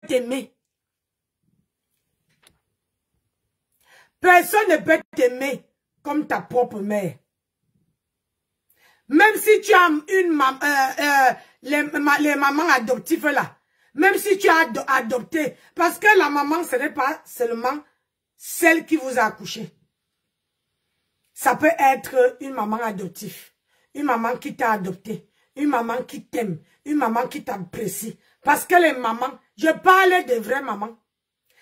t'aimer. Personne ne peut t'aimer comme ta propre mère. Même si tu as les mamans adoptives là, même si tu as adopté, parce que la maman, ce n'est pas seulement celle qui vous a accouché. Ça peut être une maman adoptive, une maman qui t'a adopté, une maman qui t'aime, une maman qui t'apprécie. Parce que les mamans, je parle des vraies mamans,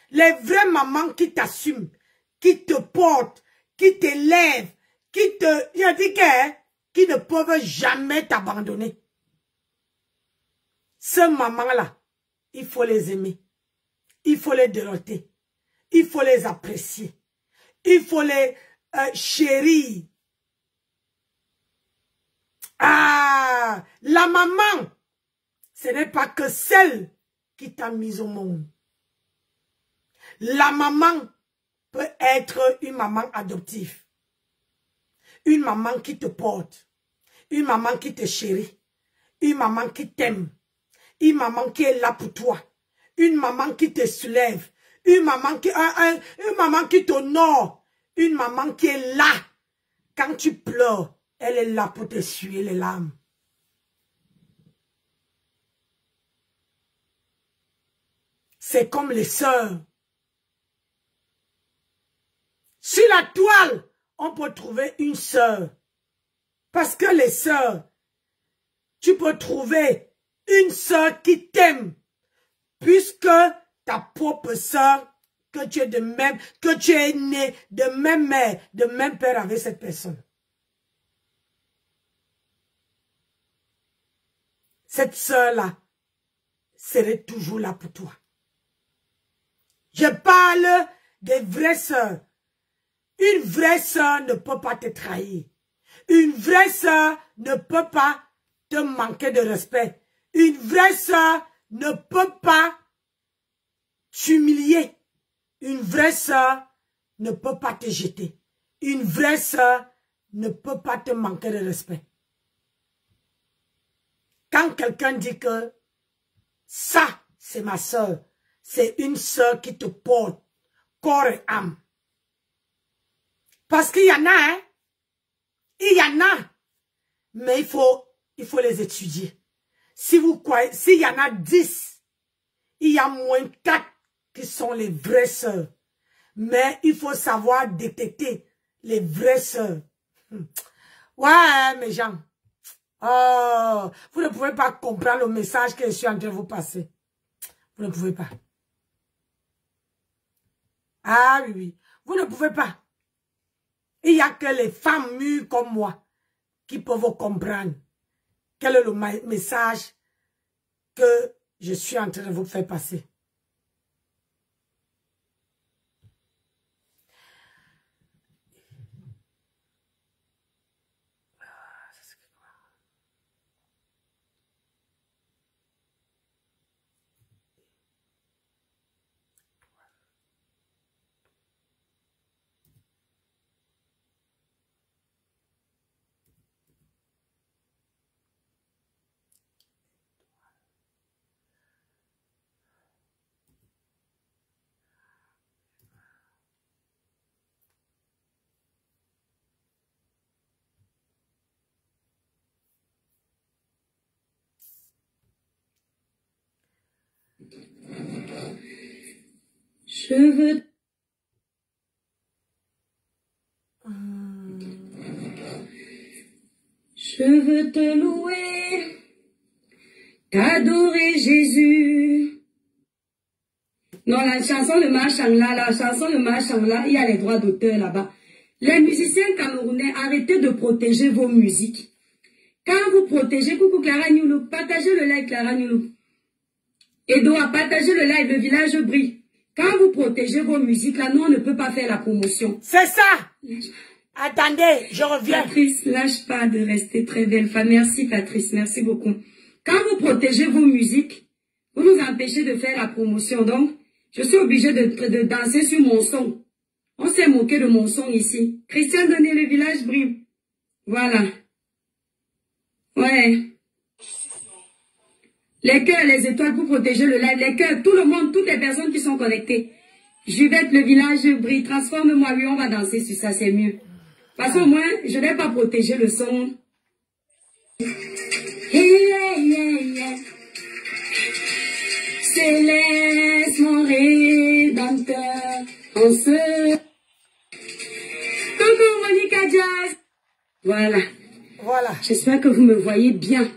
les vraies mamans qui t'assument, qui te portent, qui t'élèvent, qui te... Je dis que... qui ne peuvent jamais t'abandonner. Ces mamans-là, il faut les aimer. Il faut les déroter. Il faut les apprécier. Il faut les chérir. Ah, la maman, ce n'est pas que celle qui t'a mise au monde. La maman peut être une maman adoptive. Une maman qui te porte. Une maman qui te chérit. Une maman qui t'aime. Une maman qui est là pour toi. Une maman qui te soulève. Une maman qui t'honore. Une maman qui est là. Quand tu pleures, elle est là pour t'essuyer les larmes. C'est comme les sœurs. Sur la toile, on peut trouver une sœur. Parce que les sœurs, tu peux trouver une sœur qui t'aime. Puisque ta propre sœur, que tu es de même, que tu es né de même mère, de même père avec cette personne. Cette sœur-là serait toujours là pour toi. Je parle des vraies sœurs. Une vraie sœur ne peut pas te trahir. Une vraie sœur ne peut pas te manquer de respect. Une vraie sœur ne peut pas t'humilier. Une vraie sœur ne peut pas te jeter. Une vraie sœur ne peut pas te manquer de respect. Quand quelqu'un dit que ça, c'est ma sœur, c'est une sœur qui te porte corps et âme. Parce qu'il y en a, hein. Il y en a. Mais il faut les étudier. Si vous croyez, s'il y en a 10, il y a moins 4 qui sont les vraies sœurs. Mais il faut savoir détecter les vraies sœurs. Ouais, mes gens. Oh, vous ne pouvez pas comprendre le message que je suis en train de vous passer. Vous ne pouvez pas. Ah oui, oui. Vous ne pouvez pas. Il n'y a que les femmes mûres comme moi qui peuvent comprendre quel est le message que je suis en train de vous faire passer. Je veux... Je veux te louer, t'adorer Jésus. Non, la chanson de Machangla, il y a les droits d'auteur là-bas. Les musiciens camerounais, arrêtez de protéger vos musiques. Quand vous protégez, coucou Clara Nyoulou, partagez le live Clara Nyoulou. Edouard, partagez le live, le village brille. Quand vous protégez vos musiques, là, nous, on ne peut pas faire la promotion. C'est ça. Attendez, je reviens. Patrice, lâche pas de rester très belle femme. Merci Patrice, merci beaucoup. Quand vous protégez vos musiques, vous nous empêchez de faire la promotion. Donc, je suis obligée de danser sur mon son. On s'est moqué de mon son ici. Christian Donné, le village brille. Voilà. Ouais. Les cœurs, les étoiles pour protéger le live. Les cœurs, tout le monde, toutes les personnes qui sont connectées. Juvette, le village brille. Transforme-moi. Oui, on va danser sur ça, c'est mieux. Parce qu'au moins, je n'ai pas protégé le son. Céleste, mon rédempteur, en ce... Coucou Monica Jazz. Voilà. Voilà. J'espère que vous me voyez bien.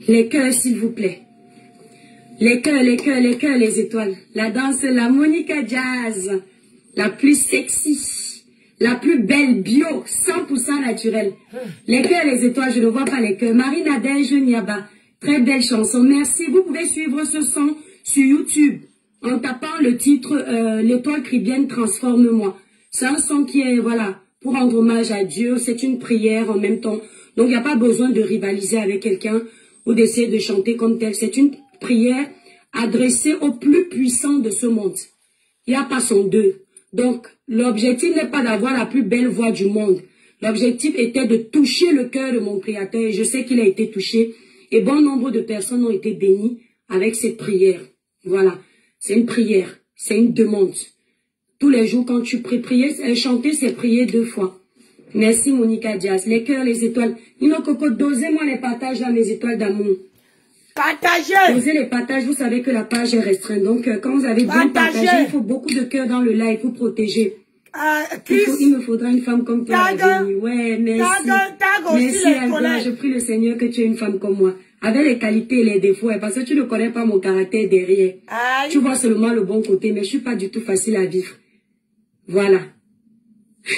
Les cœurs, s'il vous plaît. Les cœurs, les cœurs, les cœurs, les étoiles. La danse, la Monica Jazz. La plus sexy. La plus belle bio. 100% naturelle. Les cœurs, les étoiles, je ne vois pas les cœurs. Marie Nadège Niaba. Très belle chanson. Merci. Vous pouvez suivre ce son sur YouTube. En tapant le titre L'étoile caribéenne transforme-moi. C'est un son qui est, voilà, pour rendre hommage à Dieu. C'est une prière en même temps. Donc, il n'y a pas besoin de rivaliser avec quelqu'un ou d'essayer de chanter comme tel. C'est une prière adressée au plus puissant de ce monde. Il n'y a pas son deux. Donc, l'objectif n'est pas d'avoir la plus belle voix du monde. L'objectif était de toucher le cœur de mon Créateur. Et je sais qu'il a été touché. Et bon nombre de personnes ont été bénies avec cette prière. Voilà. C'est une prière. C'est une demande. Tous les jours, quand tu pries, chanter, c'est prier 2 fois. Merci, Monica Diaz. Les cœurs, les étoiles. Nino Coco, dosez-moi les partages dans mes étoiles d'amour. Partagez. Dosez les partages. Vous savez que la page est restreinte. Donc, quand vous avez bien partagé, il faut beaucoup de cœurs dans le live pour protéger. Il me faudra une femme comme toi. Ouais, merci. Merci, Alba. Je prie le Seigneur que tu aies une femme comme moi. Avec les qualités et les défauts, parce que tu ne connais pas mon caractère derrière. Aïe. Tu vois seulement le bon côté, mais je suis pas du tout facile à vivre. Voilà.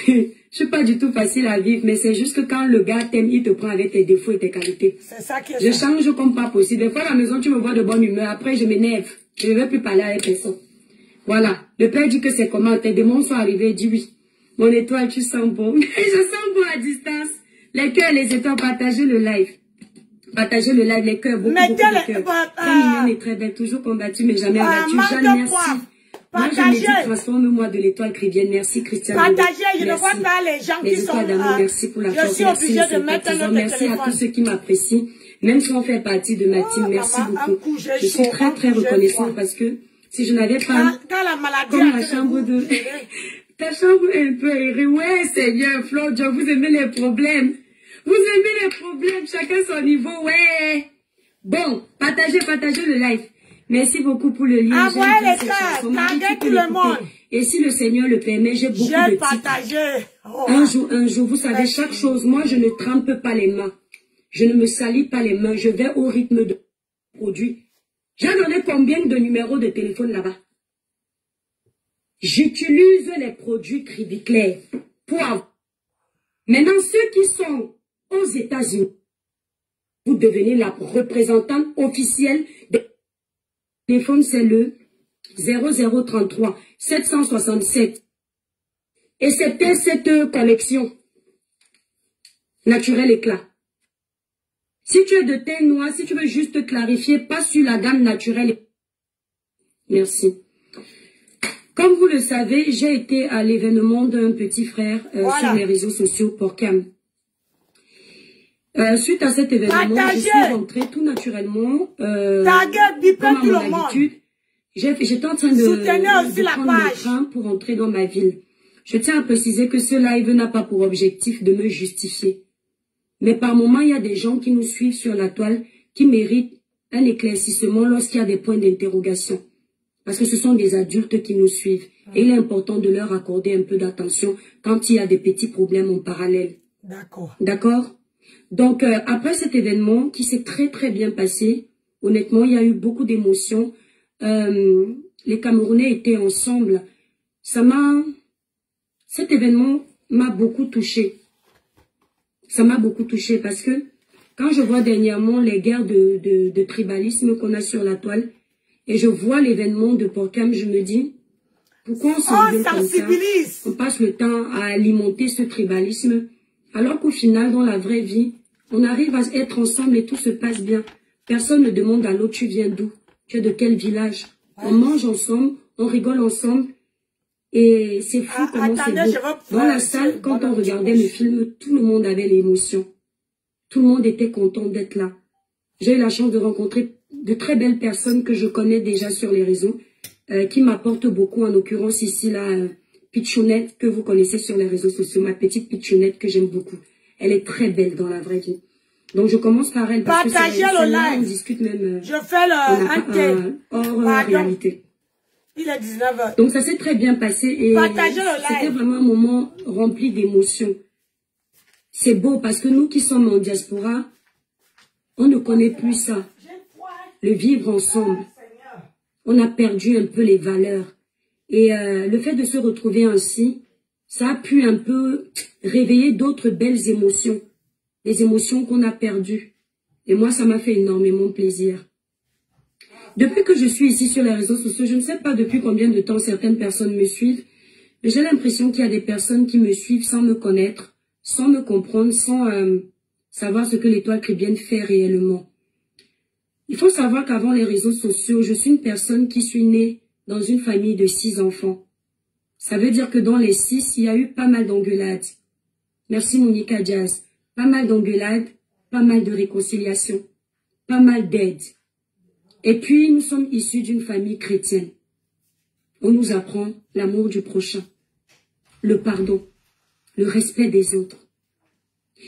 Je suis pas du tout facile à vivre, mais c'est juste que quand le gars t'aime, il te prend avec tes défauts et tes qualités. C'est ça qui est Je change comme pas possible. Des fois, à la maison, tu me vois de bonne humeur. Après, je m'énerve. Je ne veux plus parler avec personne. Voilà. Le père dit que c'est comment. Tes démons sont arrivés. Il dit oui. Mon étoile, tu sens bon. Je sens bon à distance. Les cœurs, les étoiles, partagez le live. Partagez le live, les cœurs, beaucoup de cœurs. Comme mignonne est très belle, toujours combattue, mais jamais abattue. Jeanne, merci. Moi, je me dis, transforme-moi de l'étoile chrétienne. Merci, Christian. Partagez, je ne vois pas les gens qui sont là. Merci pour la force. Merci, merci à tous ceux qui m'apprécient. Même si on fait partie de ma team, merci beaucoup. Je suis très, très reconnaissante parce que si je n'avais pas, comme la chambre de... Ta chambre est un peu aérée. Ouais, Seigneur, Flo, vous aimez les problèmes. Vous aimez les problèmes, chacun son niveau, ouais. Bon, partagez le live. Merci beaucoup pour le lien. Envoyez les cœurs, taguez tout le monde. Et si le Seigneur le permet, j'ai beaucoup de titres. Oh. Un jour, vous savez, chaque chose, moi, je ne trempe pas les mains. Je ne me salis pas les mains. Je vais au rythme de produit. J'ai donné combien de numéros de téléphone là-bas? J'utilise les produits Cribiclair pour avoir. Maintenant, ceux qui sont aux États-Unis, vous devenez la représentante officielle des téléphones, c'est le 0033 767. Et c'était cette collection naturel éclat. Si tu es de teint noir, si tu veux juste clarifier, pas sur la gamme naturelle. Merci. Comme vous le savez, j'ai été à l'événement d'un petit frère sur les réseaux sociaux, Porcam. Suite à cet événement, je suis rentrée tout naturellement. Comme à mon habitude, j'étais en train de prendre le train pour rentrer dans ma ville. Je tiens à préciser que ce live n'a pas pour objectif de me justifier. Mais par moments, il y a des gens qui nous suivent sur la toile qui méritent un éclaircissement lorsqu'il y a des points d'interrogation. Parce que ce sont des adultes qui nous suivent. Et il est important de leur accorder un peu d'attention quand il y a des petits problèmes en parallèle. D'accord. D'accord? Donc, après cet événement qui s'est très très bien passé, honnêtement, il y a eu beaucoup d'émotions. Les Camerounais étaient ensemble. Cet événement m'a beaucoup touchée. Ça m'a beaucoup touchée parce que quand je vois dernièrement les guerres de tribalisme qu'on a sur la toile et je vois l'événement de Porcam, je me dis, pourquoi on s'engueule comme ça? On passe le temps à alimenter ce tribalisme alors qu'au final, dans la vraie vie, on arrive à être ensemble et tout se passe bien. Personne ne demande à l'autre, tu viens d'où? Tu es de quel village? On mange ensemble, on rigole ensemble. Et c'est fou comment c'est beau. Dans la salle, quand on regardait le film, tout le monde avait l'émotion. Tout le monde était content d'être là. J'ai eu la chance de rencontrer de très belles personnes que je connais déjà sur les réseaux, qui m'apportent beaucoup, en l'occurrence ici, la Pitchounette, que vous connaissez sur les réseaux sociaux, ma petite Pitchounette que j'aime beaucoup. Elle est très belle dans la vraie vie. Donc je commence par elle, parce partagez que le live. On discute même je fais le hors réalité. Il est 19h. Donc ça s'est très bien passé et c'était vraiment un moment rempli d'émotions. C'est beau parce que nous qui sommes en diaspora, on ne connaît plus ça. Le vivre ensemble. On a perdu un peu les valeurs. Et le fait de se retrouver ainsi, ça a pu un peu réveiller d'autres belles émotions. Les émotions qu'on a perdues. Et moi, ça m'a fait énormément plaisir. Depuis que je suis ici sur les réseaux sociaux, je ne sais pas depuis combien de temps certaines personnes me suivent, mais j'ai l'impression qu'il y a des personnes qui me suivent sans me connaître, sans me comprendre, sans savoir ce que l'étoile chrétienne fait réellement. Il faut savoir qu'avant les réseaux sociaux, je suis une personne qui suis née dans une famille de 6 enfants. Ça veut dire que dans les 6, il y a eu pas mal d'engueulades. Merci Monica Jazz. Pas mal d'engueulades, pas mal de réconciliation, pas mal d'aide. Et puis, nous sommes issus d'une famille chrétienne. On nous apprend l'amour du prochain, le pardon, le respect des autres.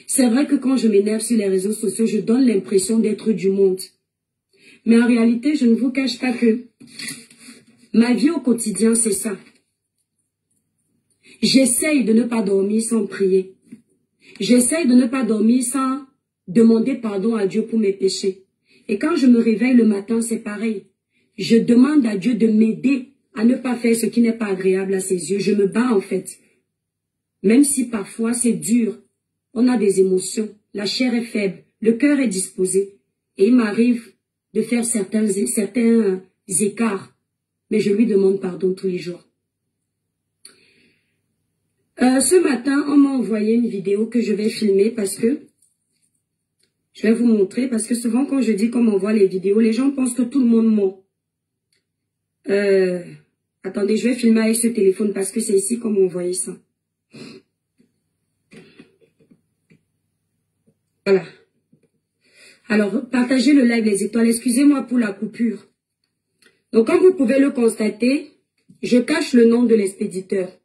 C'est vrai que quand je m'énerve sur les réseaux sociaux, je donne l'impression d'être du monde. Mais en réalité, je ne vous cache pas que ma vie au quotidien, c'est ça. J'essaye de ne pas dormir sans prier. J'essaye de ne pas dormir sans demander pardon à Dieu pour mes péchés. Et quand je me réveille le matin, c'est pareil. Je demande à Dieu de m'aider à ne pas faire ce qui n'est pas agréable à ses yeux. Je me bats en fait. Même si parfois c'est dur, on a des émotions, la chair est faible, le cœur est disposé. Et il m'arrive de faire certains écarts. Mais je lui demande pardon tous les jours. Ce matin, on m'a envoyé une vidéo que je vais filmer parce que je vais vous montrer, parce que souvent quand je dis qu'on m'envoie les vidéos, les gens pensent que tout le monde ment. Attendez, je vais filmer avec ce téléphone parce que c'est ici qu'on m'a envoyé ça. Voilà. Alors, partagez le live les étoiles. Excusez-moi pour la coupure. Donc, comme vous pouvez le constater, je cache le nom de l'expéditeur.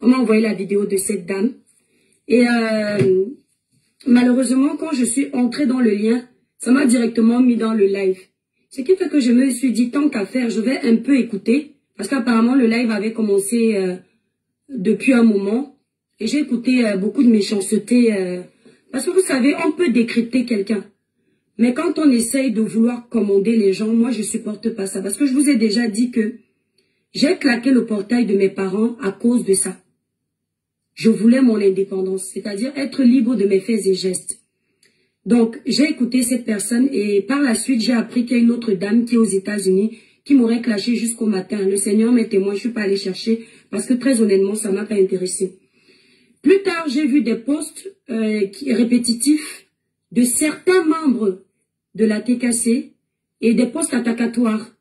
On m'a envoyé la vidéo de cette dame. Et malheureusement, quand je suis entrée dans le lien, ça m'a directement mis dans le live. Ce qui fait que je me suis dit, tant qu'à faire, je vais un peu écouter. Parce qu'apparemment, le live avait commencé depuis un moment. Et j'ai écouté beaucoup de méchanceté. Parce que vous savez, on peut décrypter quelqu'un. Mais quand on essaye de vouloir commander les gens, moi, je supporte pas ça. Parce que je vous ai déjà dit que j'ai claqué le portail de mes parents à cause de ça. Je voulais mon indépendance, c'est-à-dire être libre de mes faits et gestes. Donc, j'ai écouté cette personne et par la suite, j'ai appris qu'il y a une autre dame qui est aux États-Unis qui m'aurait clashé jusqu'au matin. Le Seigneur m'est témoin, je ne suis pas allée chercher parce que très honnêtement, ça ne m'a pas intéressé. Plus tard, j'ai vu des posts répétitifs de certains membres de la TKC et des posts attacatoires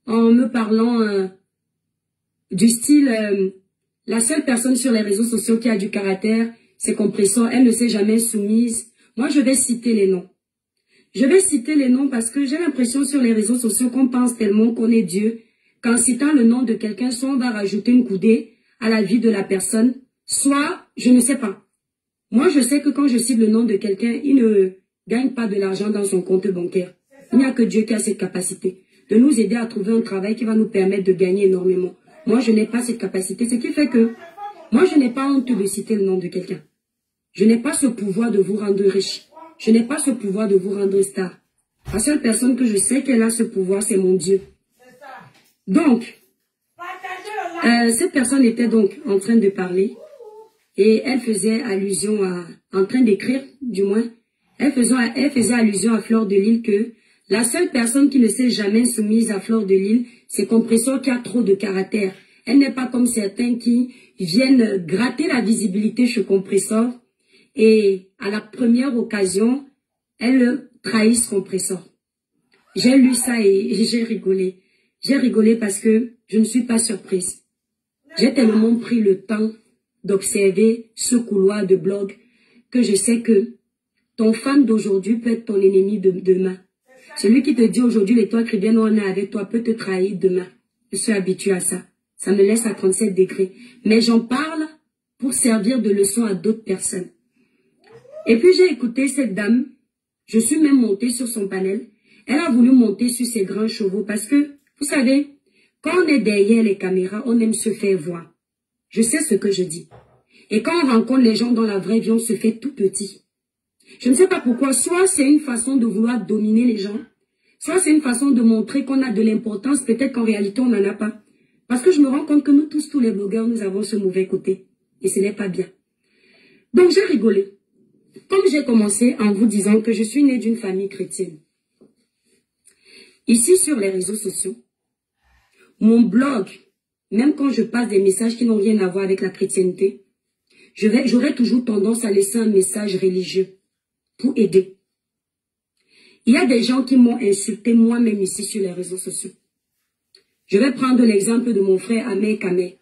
en me parlant du style... la seule personne sur les réseaux sociaux qui a du caractère, c'est Compressor. Elle ne s'est jamais soumise. Moi, je vais citer les noms. Je vais citer les noms parce que j'ai l'impression sur les réseaux sociaux qu'on pense tellement qu'on est Dieu, qu'en citant le nom de quelqu'un, soit on va rajouter une coudée à la vie de la personne, soit, je ne sais pas. Moi, je sais que quand je cite le nom de quelqu'un, il ne gagne pas de l'argent dans son compte bancaire. Il n'y a que Dieu qui a cette capacité de nous aider à trouver un travail qui va nous permettre de gagner énormément. Moi, je n'ai pas cette capacité. Ce qui fait que moi, je n'ai pas honte de citer le nom de quelqu'un. Je n'ai pas ce pouvoir de vous rendre riche. Je n'ai pas ce pouvoir de vous rendre star. La seule personne que je sais qu'elle a ce pouvoir, c'est mon Dieu. Donc, cette personne était donc en train de parler et elle faisait allusion à, en train d'écrire du moins, elle faisait allusion à Fleur de Lys que la seule personne qui ne s'est jamais soumise à Fleur de Lys, c'est Compressor qui a trop de caractère. Elle n'est pas comme certains qui viennent gratter la visibilité chez Compressor et à la première occasion, elle trahissent Compressor. J'ai lu ça et j'ai rigolé. J'ai rigolé parce que je ne suis pas surprise. J'ai tellement pris le temps d'observer ce couloir de blog que je sais que ton fan d'aujourd'hui peut être ton ennemi de demain. Celui qui te dit aujourd'hui, l'étoile chrétienne, on est avec toi, peut te trahir demain. Je suis habituée à ça. Ça me laisse à 37 degrés. Mais j'en parle pour servir de leçon à d'autres personnes. Et puis j'ai écouté cette dame. Je suis même montée sur son panel. Elle a voulu monter sur ses grands chevaux parce que, vous savez, quand on est derrière les caméras, on aime se faire voir. Je sais ce que je dis. Et quand on rencontre les gens dans la vraie vie, on se fait tout petit. Je ne sais pas pourquoi. Soit c'est une façon de vouloir dominer les gens. Soit c'est une façon de montrer qu'on a de l'importance. Peut-être qu'en réalité, on n'en a pas. Parce que je me rends compte que nous tous les blogueurs, nous avons ce mauvais côté. Et ce n'est pas bien. Donc j'ai rigolé. Comme j'ai commencé en vous disant que je suis née d'une famille chrétienne. Ici sur les réseaux sociaux, mon blog, même quand je passe des messages qui n'ont rien à voir avec la chrétienté, j'aurai toujours tendance à laisser un message religieux pour aider. Il y a des gens qui m'ont insulté moi-même ici sur les réseaux sociaux. Je vais prendre l'exemple de mon frère Amé Kamé,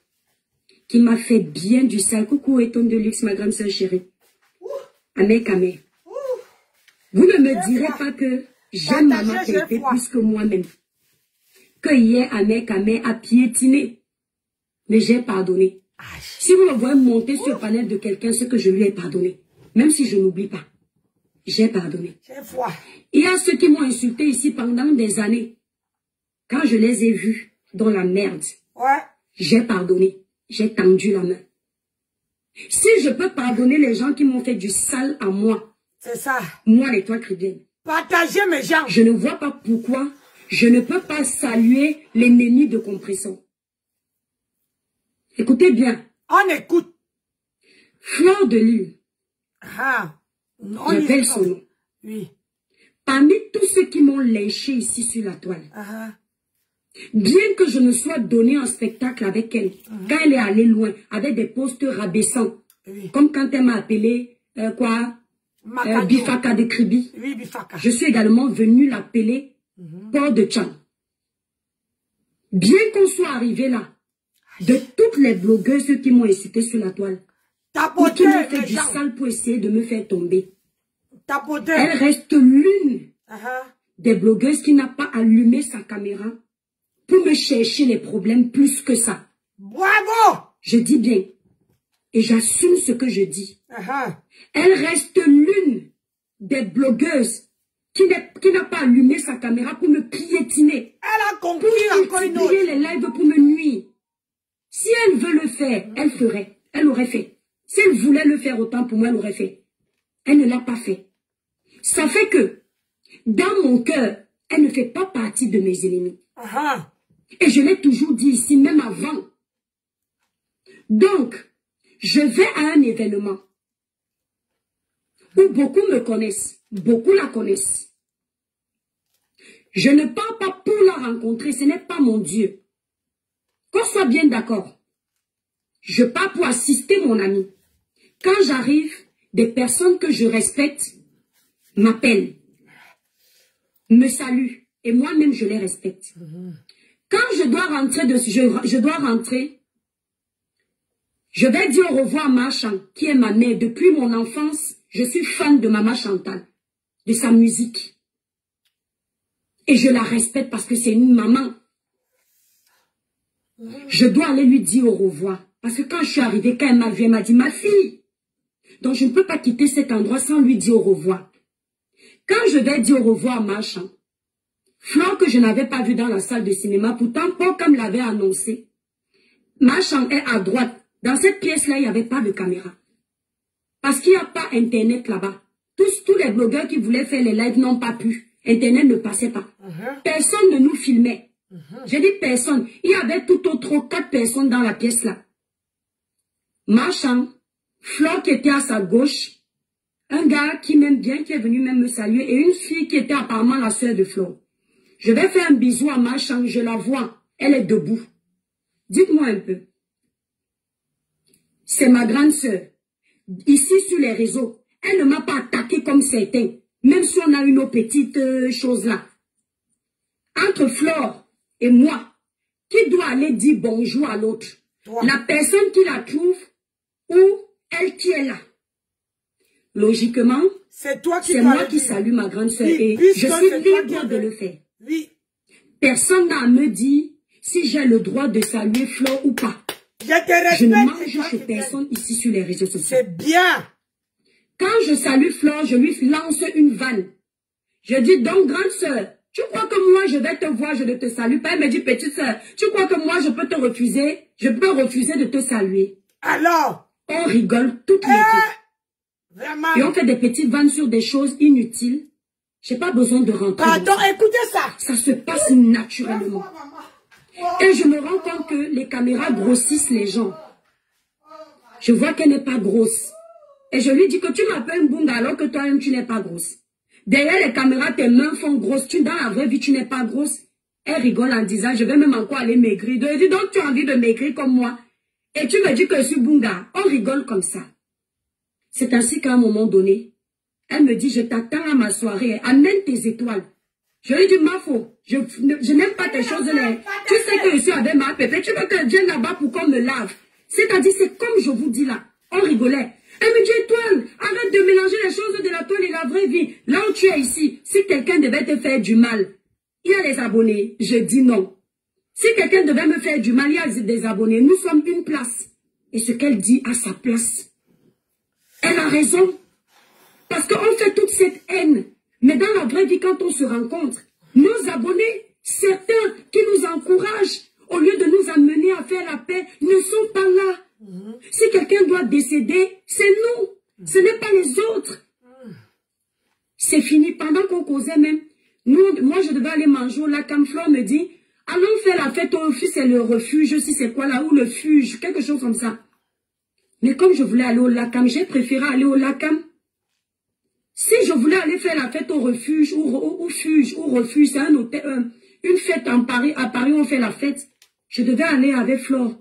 qui m'a fait bien du sale. Coucou Eton de Luxe, ma grande sœur chérie. Amé Kamé. Vous ne me direz pas que j'aime Maman Keïté plus que moi-même. Que hier, Amé Kamé a piétiné. Mais j'ai pardonné. Si vous me voyez monter sur le panel de quelqu'un, c'est que je lui ai pardonné. Même si je n'oublie pas. J'ai pardonné. Il y a ceux qui m'ont insulté ici pendant des années. Quand je les ai vus dans la merde, j'ai pardonné. J'ai tendu la main. Si je peux pardonner les gens qui m'ont fait du sale à moi, c'est ça. Moi, l'étoile chrétienne. Partagez mes gens. Je ne vois pas pourquoi je ne peux pas saluer l'ennemi de compression. Écoutez bien. On écoute. Fleur de Lune. J'appelle son nom. Oui. Parmi tous ceux qui m'ont lynché ici sur la toile, bien que je me sois donné un spectacle avec elle, quand elle est allée loin, avec des postes rabaissants, comme quand elle m'a appelé, Bifaka de Kribi, je suis également venu l'appeler Port de Tchang. Bien qu'on soit arrivé là, de toutes les blogueuses qui m'ont incité sur la toile, ou qui m'ont fait du sale pour essayer de me faire tomber, elle reste l'une des blogueuses qui n'a pas allumé sa caméra pour me chercher les problèmes plus que ça. Bravo! Je dis bien. Et j'assume ce que je dis. Elle reste l'une des blogueuses qui n'a pas allumé sa caméra pour me piétiner. Elle a compris encore une autre. Les lives pour me nuire. Si elle veut le faire, elle ferait. Elle aurait fait. Si elle voulait le faire autant pour moi, elle aurait fait. Elle ne l'a pas fait. Ça fait que, dans mon cœur, elle ne fait pas partie de mes ennemis. Et je l'ai toujours dit ici, même avant. Donc, je vais à un événement où beaucoup me connaissent, beaucoup la connaissent. Je ne pars pas pour la rencontrer, ce n'est pas mon Dieu. Qu'on soit bien d'accord. Je pars pour assister mon ami. Quand j'arrive, des personnes que je respecte m'appellent, me saluent, et moi-même je les respecte. Quand je dois rentrer, je vais dire au revoir à Machan, qui est ma mère. Depuis mon enfance, je suis fan de Maman Chantal, de sa musique. Et je la respecte parce que c'est une maman. Je dois aller lui dire au revoir. Parce que quand je suis arrivée, quand elle m'a vue, elle m'a dit, ma fille. Donc je ne peux pas quitter cet endroit sans lui dire au revoir. Quand je vais dire au revoir à Machan, Flore que je n'avais pas vu dans la salle de cinéma, pourtant Paul comme l'avait annoncé, Machan est à droite. Dans cette pièce-là, il n'y avait pas de caméra. Parce qu'il n'y a pas Internet là-bas. Tous les blogueurs qui voulaient faire les lives n'ont pas pu. Internet ne passait pas. Personne ne nous filmait. J'ai dit personne. Il y avait tout autre 4 personnes dans la pièce-là. Machan, Flore qui était à sa gauche, un gars qui m'aime bien, qui est venu même me saluer, et une fille qui était apparemment la sœur de Flore. Je vais faire un bisou à Machan, je la vois. Elle est debout. Dites-moi un peu. C'est ma grande sœur. Ici sur les réseaux, elle ne m'a pas attaqué comme certains. Même si on a une petite chose là. Entre Flore et moi, qui doit aller dire bonjour à l'autre? La personne qui la trouve ou elle qui est là? Logiquement, C'est toi qui C'est moi qui salue ma grande sœur et je suis libre de le faire. Oui. Personne n'a à me dire si j'ai le droit de saluer Flore ou pas. Je te respecte. Je ne mange chez personne ici sur les réseaux sociaux. C'est bien. Quand je salue Flore, je lui lance une vanne. Je dis donc, grande sœur, tu crois que moi je vais te voir, je ne te salue pas? Elle me dit, petite sœur, tu crois que moi je peux te refuser? Je peux refuser de te saluer. Alors? On rigole toutes les deux. Vraiment. Et on fait des petites vannes sur des choses inutiles. J'ai pas besoin de rentrer. Pardon, écoutez ça. Ça se passe naturellement. Et je me rends compte que les caméras grossissent les gens. Je vois qu'elle n'est pas grosse. Et je lui dis que tu m'appelles Bunga alors que toi-même tu n'es pas grosse. Derrière les caméras, tes mains font grosses. Dans la vraie vie, tu n'es pas grosse. Elle rigole en disant, je vais même encore aller maigrir. Je dis, donc tu as envie de maigrir comme moi. Et tu me dis que je suis Bunga. On rigole comme ça. C'est ainsi qu'à un moment donné, elle me dit, je t'attends à ma soirée. Amène tes étoiles. Je lui dis, ma faux. Je n'aime pas tes choses là. Tu sais que je suis avec ma pépé. Tu veux que je vienne là-bas pour qu'on me lave. C'est-à-dire, c'est comme je vous dis là. On rigolait. Elle me dit, étoile, arrête de mélanger les choses de la toile et la vraie vie. Là où tu es ici, si quelqu'un devait te faire du mal, il y a les abonnés. Je dis non. Si quelqu'un devait me faire du mal, il y a des abonnés. Nous sommes une place. Et ce qu'elle dit à sa place, elle a raison. Parce qu'on fait toute cette haine. Mais dans la vraie vie, quand on se rencontre, nos abonnés, certains qui nous encouragent, au lieu de nous amener à faire la paix, ne sont pas là. Si quelqu'un doit décéder, c'est nous. Ce n'est pas les autres. C'est fini. Pendant qu'on causait même, moi je devais aller manger au lac. Flore me dit, allons faire la fête au refuge, c'est le refuge, je sais c'est quoi là, ou le fuge, quelque chose comme ça. Mais comme je voulais aller au lac, j'ai préféré aller au lac. Si je voulais aller faire la fête au refuge, ou fuge, ou refuge, c'est un hôtel, une fête à Paris on fait la fête, je devais aller avec Flore.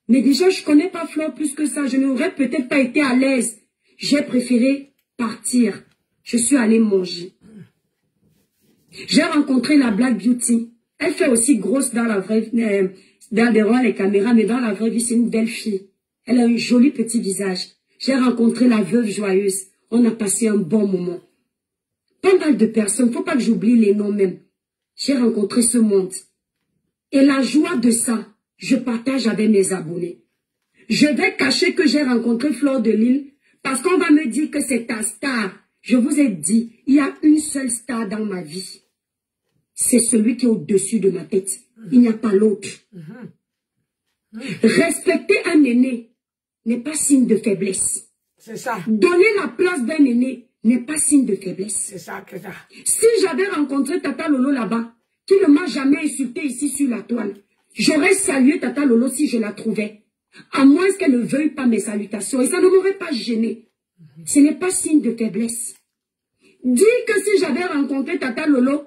Mais déjà, je ne connais pas Flore plus que ça. Je n'aurais peut-être pas été à l'aise. J'ai préféré partir. Je suis allée manger. J'ai rencontré la Black Beauty. Elle fait aussi grosse dans la vraie vie, devant les caméras, mais dans la vraie vie, c'est une belle fille. Elle a un joli petit visage. J'ai rencontré la veuve joyeuse. On a passé un bon moment. Pas mal de personnes, il ne faut pas que j'oublie les noms même. J'ai rencontré ce monde. Et la joie de ça, je partage avec mes abonnés. Je vais cacher que j'ai rencontré Flore de Lille parce qu'on va me dire que c'est ta star. Je vous ai dit, il y a une seule star dans ma vie. C'est celui qui est au-dessus de ma tête. Il n'y a pas l'autre. Respecter un aîné n'est pas signe de faiblesse. C'est ça. Donner la place d'un aîné n'est pas signe de faiblesse. C'est ça que ça. Si j'avais rencontré Tata Lolo là-bas, qui ne m'a jamais insulté ici sur la toile, j'aurais salué Tata Lolo si je la trouvais. À moins qu'elle ne veuille pas mes salutations. Et ça ne m'aurait pas gêné. Ce n'est pas signe de faiblesse. Dis que si j'avais rencontré Tata Lolo,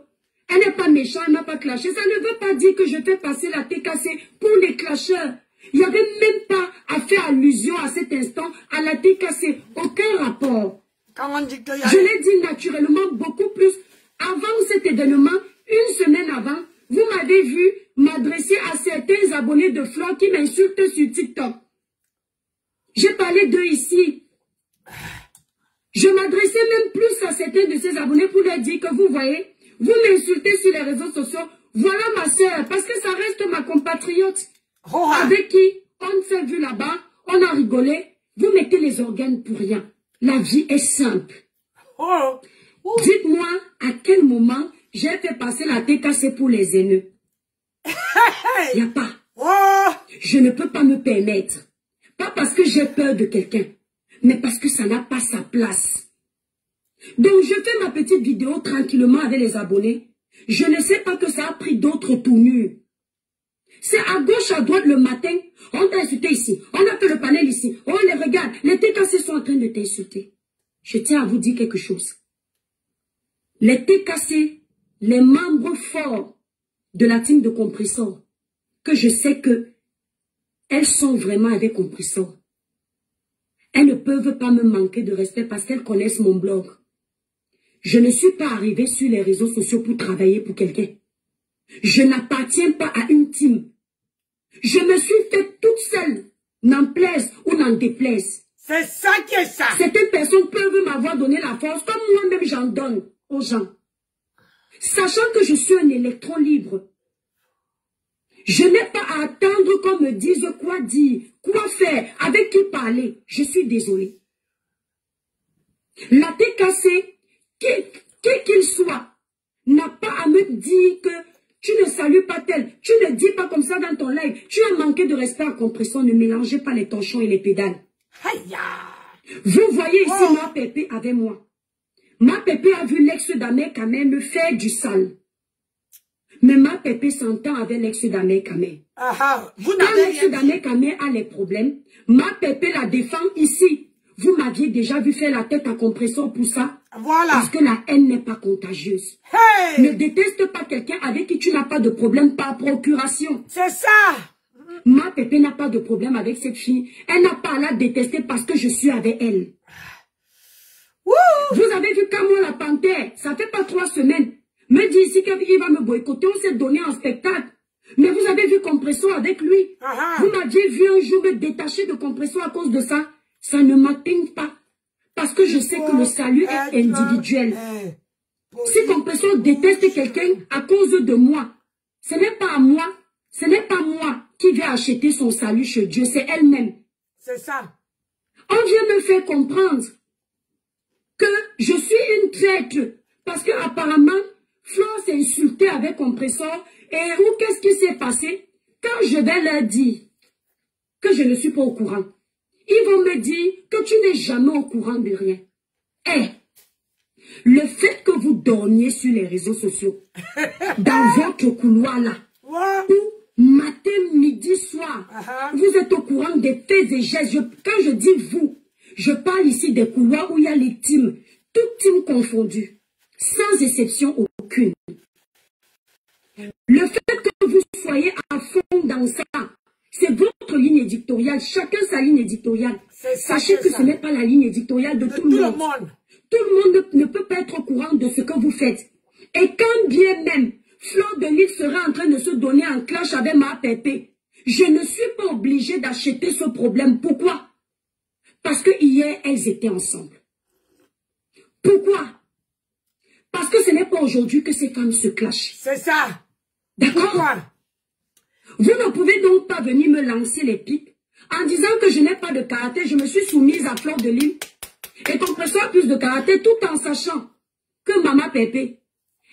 elle n'est pas méchante, elle n'a pas clashé. Ça ne veut pas dire que je fais passer la TKC pour les clasheurs. Il n'y avait même pas à faire allusion à cet instant à la TKC. Aucun rapport. Quand on dit que je l'ai dit naturellement beaucoup plus. Avant cet événement, une semaine avant, vous m'avez vu m'adresser à certains abonnés de Flore qui m'insultent sur TikTok. J'ai parlé d'eux ici. Je m'adressais même plus à certains de ces abonnés pour leur dire que vous voyez, vous m'insultez sur les réseaux sociaux. Voilà ma soeur, parce que ça reste ma compatriote. Avec qui on s'est vu là-bas, on a rigolé. Vous mettez les organes pour rien. La vie est simple. Dites-moi à quel moment j'ai fait passer la TKC pour les haineux. Il n'y a pas. Je ne peux pas me permettre. Pas parce que j'ai peur de quelqu'un, mais parce que ça n'a pas sa place. Donc je fais ma petite vidéo tranquillement avec les abonnés. Je ne sais pas que ça a pris d'autres tournures. C'est à gauche, à droite le matin. On t'a insulté ici. On a fait le panel ici. On les regarde. Les TKC sont en train de t'insulter. Je tiens à vous dire quelque chose. Les TKC, les membres forts de la team de Compressor, que je sais que elles sont vraiment avec Compressor. Elles ne peuvent pas me manquer de respect parce qu'elles connaissent mon blog. Je ne suis pas arrivée sur les réseaux sociaux pour travailler pour quelqu'un. Je n'appartiens pas à une team. Je me suis faite toute seule, n'en plaise ou n'en déplaise. C'est ça qui est ça. Certaines personnes peuvent m'avoir donné la force, comme moi-même j'en donne aux gens. Sachant que je suis un électron libre. Je n'ai pas à attendre qu'on me dise quoi dire, quoi faire, avec qui parler. Je suis désolée. La TKC, quel qu'il soit, n'a pas à me dire que tu ne salues pas tel, tu ne dis pas comme ça dans ton live, tu as manqué de respect à Compression, ne mélangez pas les torchons et les pédales. Aïe. Vous voyez ici ma pépé avec moi. Ma pépé a vu l'ex d'Amé Kamé me faire du sale. Mais ma pépé s'entend avec l'ex d'Amé Kamé. Quand l'ex d'Amé Kamé a les problèmes, ma pépé la défend ici. Vous m'aviez déjà vu faire la tête à Compression pour ça. Voilà. Parce que la haine n'est pas contagieuse. Hey. Ne déteste pas quelqu'un avec qui tu n'as pas de problème par procuration. C'est ça. Ma pépé n'a pas de problème avec cette fille. Elle n'a pas à la détester parce que je suis avec elle. Wouh. Vous avez vu Camo la panthère, ça fait pas 3 semaines. Me dit ici qu'il va me boycotter, on s'est donné en spectacle. Mais vous avez vu Compression avec lui. Vous m'aviez vu un jour me détacher de Compression à cause de ça. Ça ne m'atteint pas. Parce que je sais que le salut est individuel. Si Compression déteste quelqu'un à cause de moi, ce n'est pas moi. Ce n'est pas moi qui vais acheter son salut chez Dieu, c'est elle-même. C'est ça. On vient me faire comprendre que je suis une traître. Parce que apparemment, Flore s'est insultée avec Compression. Et où qu'est-ce qui s'est passé? Quand je vais leur dire que je ne suis pas au courant, ils vont me dire que tu n'es jamais au courant de rien. Eh, le fait que vous dormiez sur les réseaux sociaux, dans votre couloir là, où matin, midi, soir, vous êtes au courant des faits et gestes. Quand je dis vous, je parle ici des couloirs où il y a les teams, toutes teams confondues, sans exception aucune. Le fait que vous soyez à fond dans ça, c'est votre ligne éditoriale. Chacun sa ligne éditoriale. Sachez que ce n'est pas la ligne éditoriale de tout le monde. Tout le monde ne peut pas être au courant de ce que vous faites. Et quand bien même Flore de Lys sera en train de se donner en clash avec ma pépé, je ne suis pas obligée d'acheter ce problème. Pourquoi? Parce que hier, elles étaient ensemble. Pourquoi? Parce que ce n'est pas aujourd'hui que ces femmes se clashent. C'est ça. D'accord? Vous ne pouvez donc pas venir me lancer les pics en disant que je n'ai pas de caractère. Je me suis soumise à Flore de Lys et Compression a plus de caractère tout en sachant que Maman Pépé,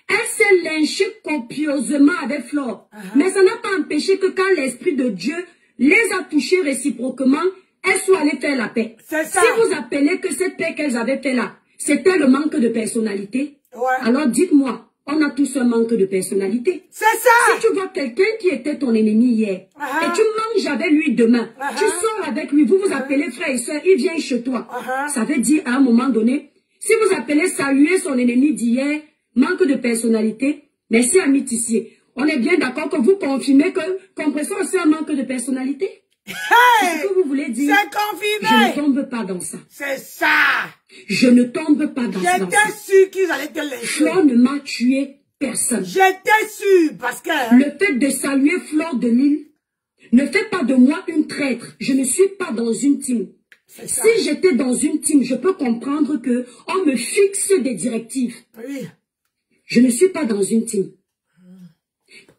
elle s'est lynchée copieusement avec Flore. Mais ça n'a pas empêché que quand l'Esprit de Dieu les a touchés réciproquement, elles soient allées faire la paix. Si vous appelez que cette paix qu'elles avaient fait là, c'était le manque de personnalité, alors dites-moi, on a tous un manque de personnalité. C'est ça. Si tu vois quelqu'un qui était ton ennemi hier, et tu manges avec lui demain, tu sors avec lui, vous vous appelez frère et soeur, il vient chez toi. Ça veut dire à un moment donné, si vous appelez saluer son ennemi d'hier, manque de personnalité, merci ami Tissier. On est bien d'accord que vous confirmez que Compression aussi un manque de personnalité. C'est ce que vous voulez dire. C'est confirmé. Je ne tombe pas dans ça. C'est ça. Je ne tombe pas dans ça. J'étais sûre qu'ils allaient te lyncher. Flore ne m'a tué personne. J'étais sûre parce que... Le fait de saluer Flore de Lys ne fait pas de moi une traître. Je ne suis pas dans une team. Si j'étais dans une team, je peux comprendre que on me fixe des directives. Oui. Je ne suis pas dans une team.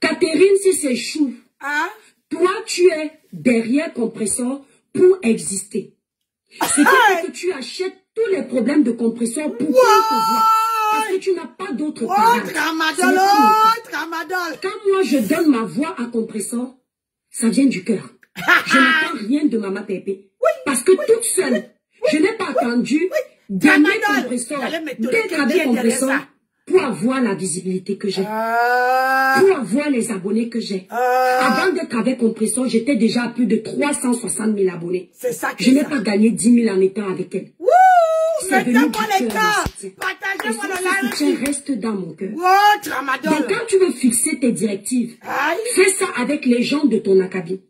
Catherine, si c'est chou, toi, tu es derrière Compression pour exister. C'est que tu achètes tous les problèmes de Compression pour qu'on te voit. Parce que tu n'as pas d'autre tramadol. Quand moi, je donne ma voix à Compression, ça vient du cœur. Je n'attends rien de Maman Pépé. Parce que toute seule, je n'ai pas attendu d'aimer Compression, d'être avec Compression pour avoir la visibilité que j'ai. Pour avoir les abonnés que j'ai. Avant d'être avec Compression, j'étais déjà à plus de 360 000 abonnés. Je n'ai pas gagné 10 000 en étant avec elle. C'est venu du cœur. Et ce soutien reste dans mon cœur. Donc quand tu veux fixer tes directives, fais ça avec les gens de ton acabit.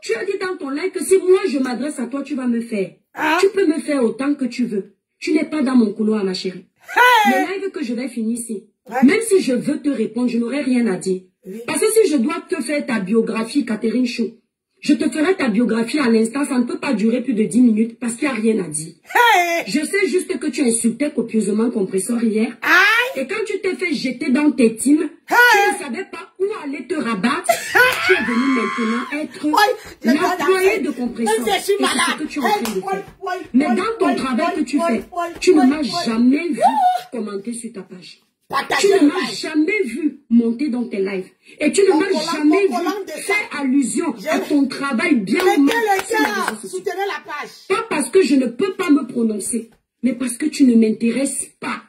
Tu as dit dans ton live que si moi je m'adresse à toi, tu vas me faire. Tu peux me faire autant que tu veux. Tu n'es pas dans mon couloir, ma chérie. Le live que je vais finir ici, même si je veux te répondre, je n'aurai rien à dire. Parce que si je dois te faire ta biographie, Catherine Chou, Je te ferai ta biographie à l'instant, ça ne peut pas durer plus de 10 minutes parce qu'il n'y a rien à dire. Hey! Je sais juste que tu insultais copieusement Compressor hier. Et quand tu t'es fait jeter dans tes teams, tu ne savais pas où aller te rabattre. Tu es venu maintenant être l'employé de Compressor. Et c'est ce que tu es en train de faire. Mais dans ton travail que tu fais, tu ne m'as jamais vu commenter sur ta page. Tu ne m'as jamais vu monter dans tes lives. Et tu ne m'as jamais vu faire allusion à ton travail bien ou mal. Pas parce que je ne peux pas me prononcer, mais parce que tu ne m'intéresses pas.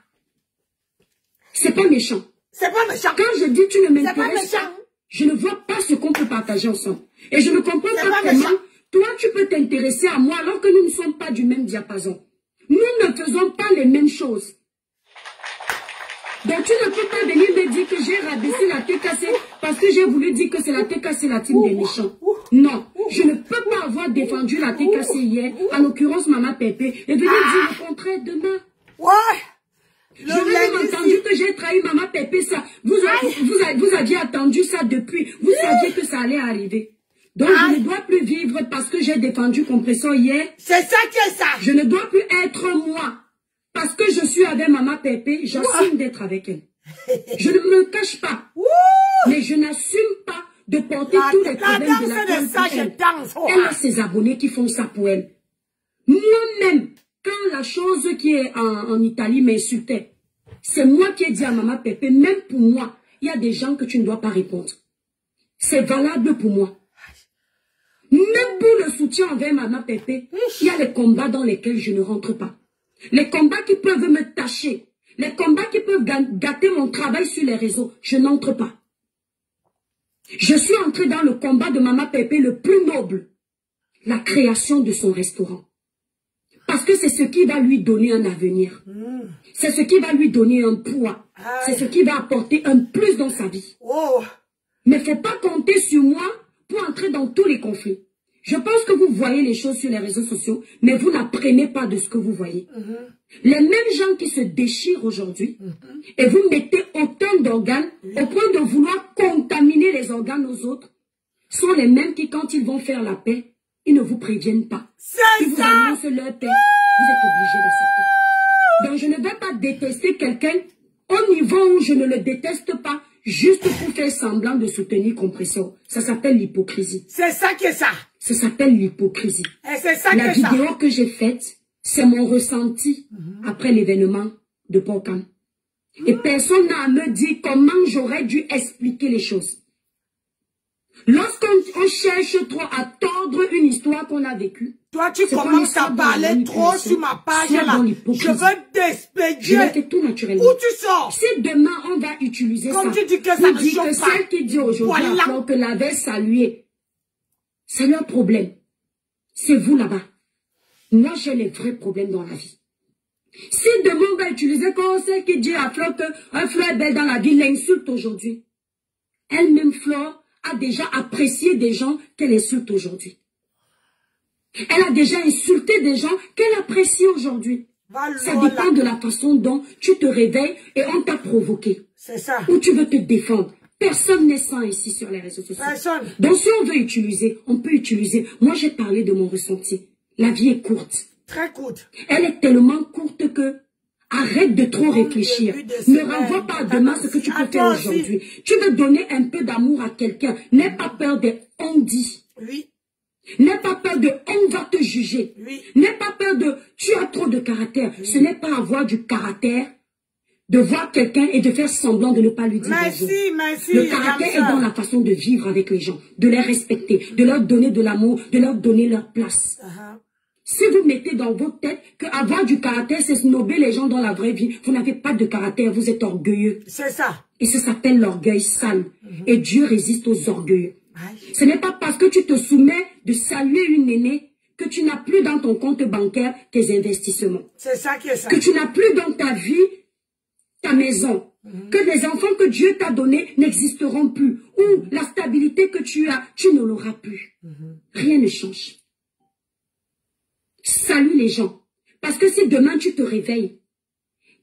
C'est pas méchant. C'est pas méchant. Quand je dis tu ne m'intéresses pas, je ne vois pas ce qu'on peut partager ensemble. Et je ne comprends pas comment toi tu peux t'intéresser à moi alors que nous ne sommes pas du même diapason. Nous ne faisons pas les mêmes choses. Donc tu ne peux pas venir me dire que j'ai rabaissé la TKC parce que j'ai voulu dire que c'est la TKC la team des méchants. Non, je ne peux pas avoir défendu la TKC hier, en l'occurrence Maman Pépé, et venir dire le contraire demain. J'aurais même entendu que j'ai trahi Maman Pépé, ça. Vous aviez attendu ça depuis. Vous saviez que ça allait arriver. Donc je ne dois plus vivre parce que j'ai défendu Compressor hier. C'est ça qui est ça. Je ne dois plus être moi. Parce que je suis avec Maman Pépé, j'assume d'être avec elle. Je ne me cache pas. Mais je n'assume pas de porter tous les problèmes de la femme pour elle. Elle a ses abonnés qui font ça pour elle. Moi-même, quand la chose qui est en Italie m'insultait, c'est moi qui ai dit à Maman Pépé, même pour moi, il y a des gens que tu ne dois pas répondre. C'est valable pour moi. Même pour le soutien envers Maman Pépé, il y a les combats dans lesquels je ne rentre pas. Les combats qui peuvent me tâcher, les combats qui peuvent gâter mon travail sur les réseaux, je n'entre pas. Je suis entrée dans le combat de Maman Pépé le plus noble, la création de son restaurant. Parce que c'est ce qui va lui donner un avenir. C'est ce qui va lui donner un poids. C'est ce qui va apporter un plus dans sa vie. Mais il ne faut pas compter sur moi pour entrer dans tous les conflits. Je pense que vous voyez les choses sur les réseaux sociaux, mais vous n'apprenez pas de ce que vous voyez. Les mêmes gens qui se déchirent aujourd'hui, et vous mettez autant d'organes au point de vouloir contaminer les organes aux autres, sont les mêmes qui, quand ils vont faire la paix, ils ne vous préviennent pas. Ils vous annoncent leur paix, vous êtes obligés d'accepter. Donc je ne vais pas détester quelqu'un au niveau où je ne le déteste pas, juste pour faire semblant de soutenir Compressor. Ça s'appelle l'hypocrisie. C'est ça qui est ça. Ça s'appelle l'hypocrisie. La vidéo que j'ai faite, c'est mon ressenti après l'événement de Port-au-Prince. Et personne n'a à me dire comment j'aurais dû expliquer les choses. Lorsqu'on cherche trop à tordre une histoire qu'on a vécue, toi tu commences à parler trop sur ma page là. Je veux t'expédier. Je fais tout naturellement. Où tu sors? Si demain on va utiliser comme ça, tu dis que ça ne choque pas. Celle qui dit aujourd'hui voilà. Que l'avait salué, c'est leur problème. C'est vous là-bas. Moi j'ai les vrais problèmes dans la vie. Si demain on va utiliser comme celle qui dit à Flore qu'un Flore est belle dans la vie, l'insulte aujourd'hui. Elle-même Flore a déjà apprécié des gens qu'elle insulte aujourd'hui. Elle a déjà insulté des gens qu'elle apprécie aujourd'hui. Ça dépend de la façon dont tu te réveilles et on t'a provoqué. C'est ça. Ou tu veux te défendre. Personne n'est sain ici sur les réseaux sociaux. Personne. Donc si on veut utiliser, on peut utiliser. Moi j'ai parlé de mon ressenti. La vie est courte. Très courte. Elle est tellement courte que arrête de trop réfléchir. Ne renvoie pas à demain ce que tu peux faire aujourd'hui. Tu veux donner un peu d'amour à quelqu'un. N'aie pas peur de on dit. Oui. N'aie pas peur de on va te juger. Oui. N'aie pas peur de tu as trop de caractère. Oui. Ce n'est pas avoir du caractère de voir quelqu'un et de faire semblant de ne pas lui dire bonjour. Merci. Le caractère est dans la façon de vivre avec les gens, de les respecter, de leur donner de l'amour, de leur donner leur place. Si vous mettez dans votre tête qu'avoir du caractère, c'est snober les gens dans la vraie vie, vous n'avez pas de caractère, vous êtes orgueilleux. C'est ça. Et ça s'appelle l'orgueil sale. Et Dieu résiste aux orgueilleux. Ce n'est pas parce que tu te soumets de saluer une aînée que tu n'as plus dans ton compte bancaire tes investissements. C'est ça qui est ça. Que tu n'as plus dans ta vie ta maison. Que les enfants que Dieu t'a donnés n'existeront plus. Ou la stabilité que tu as, tu ne l'auras plus. Rien ne change. Salue les gens. Parce que si demain tu te réveilles,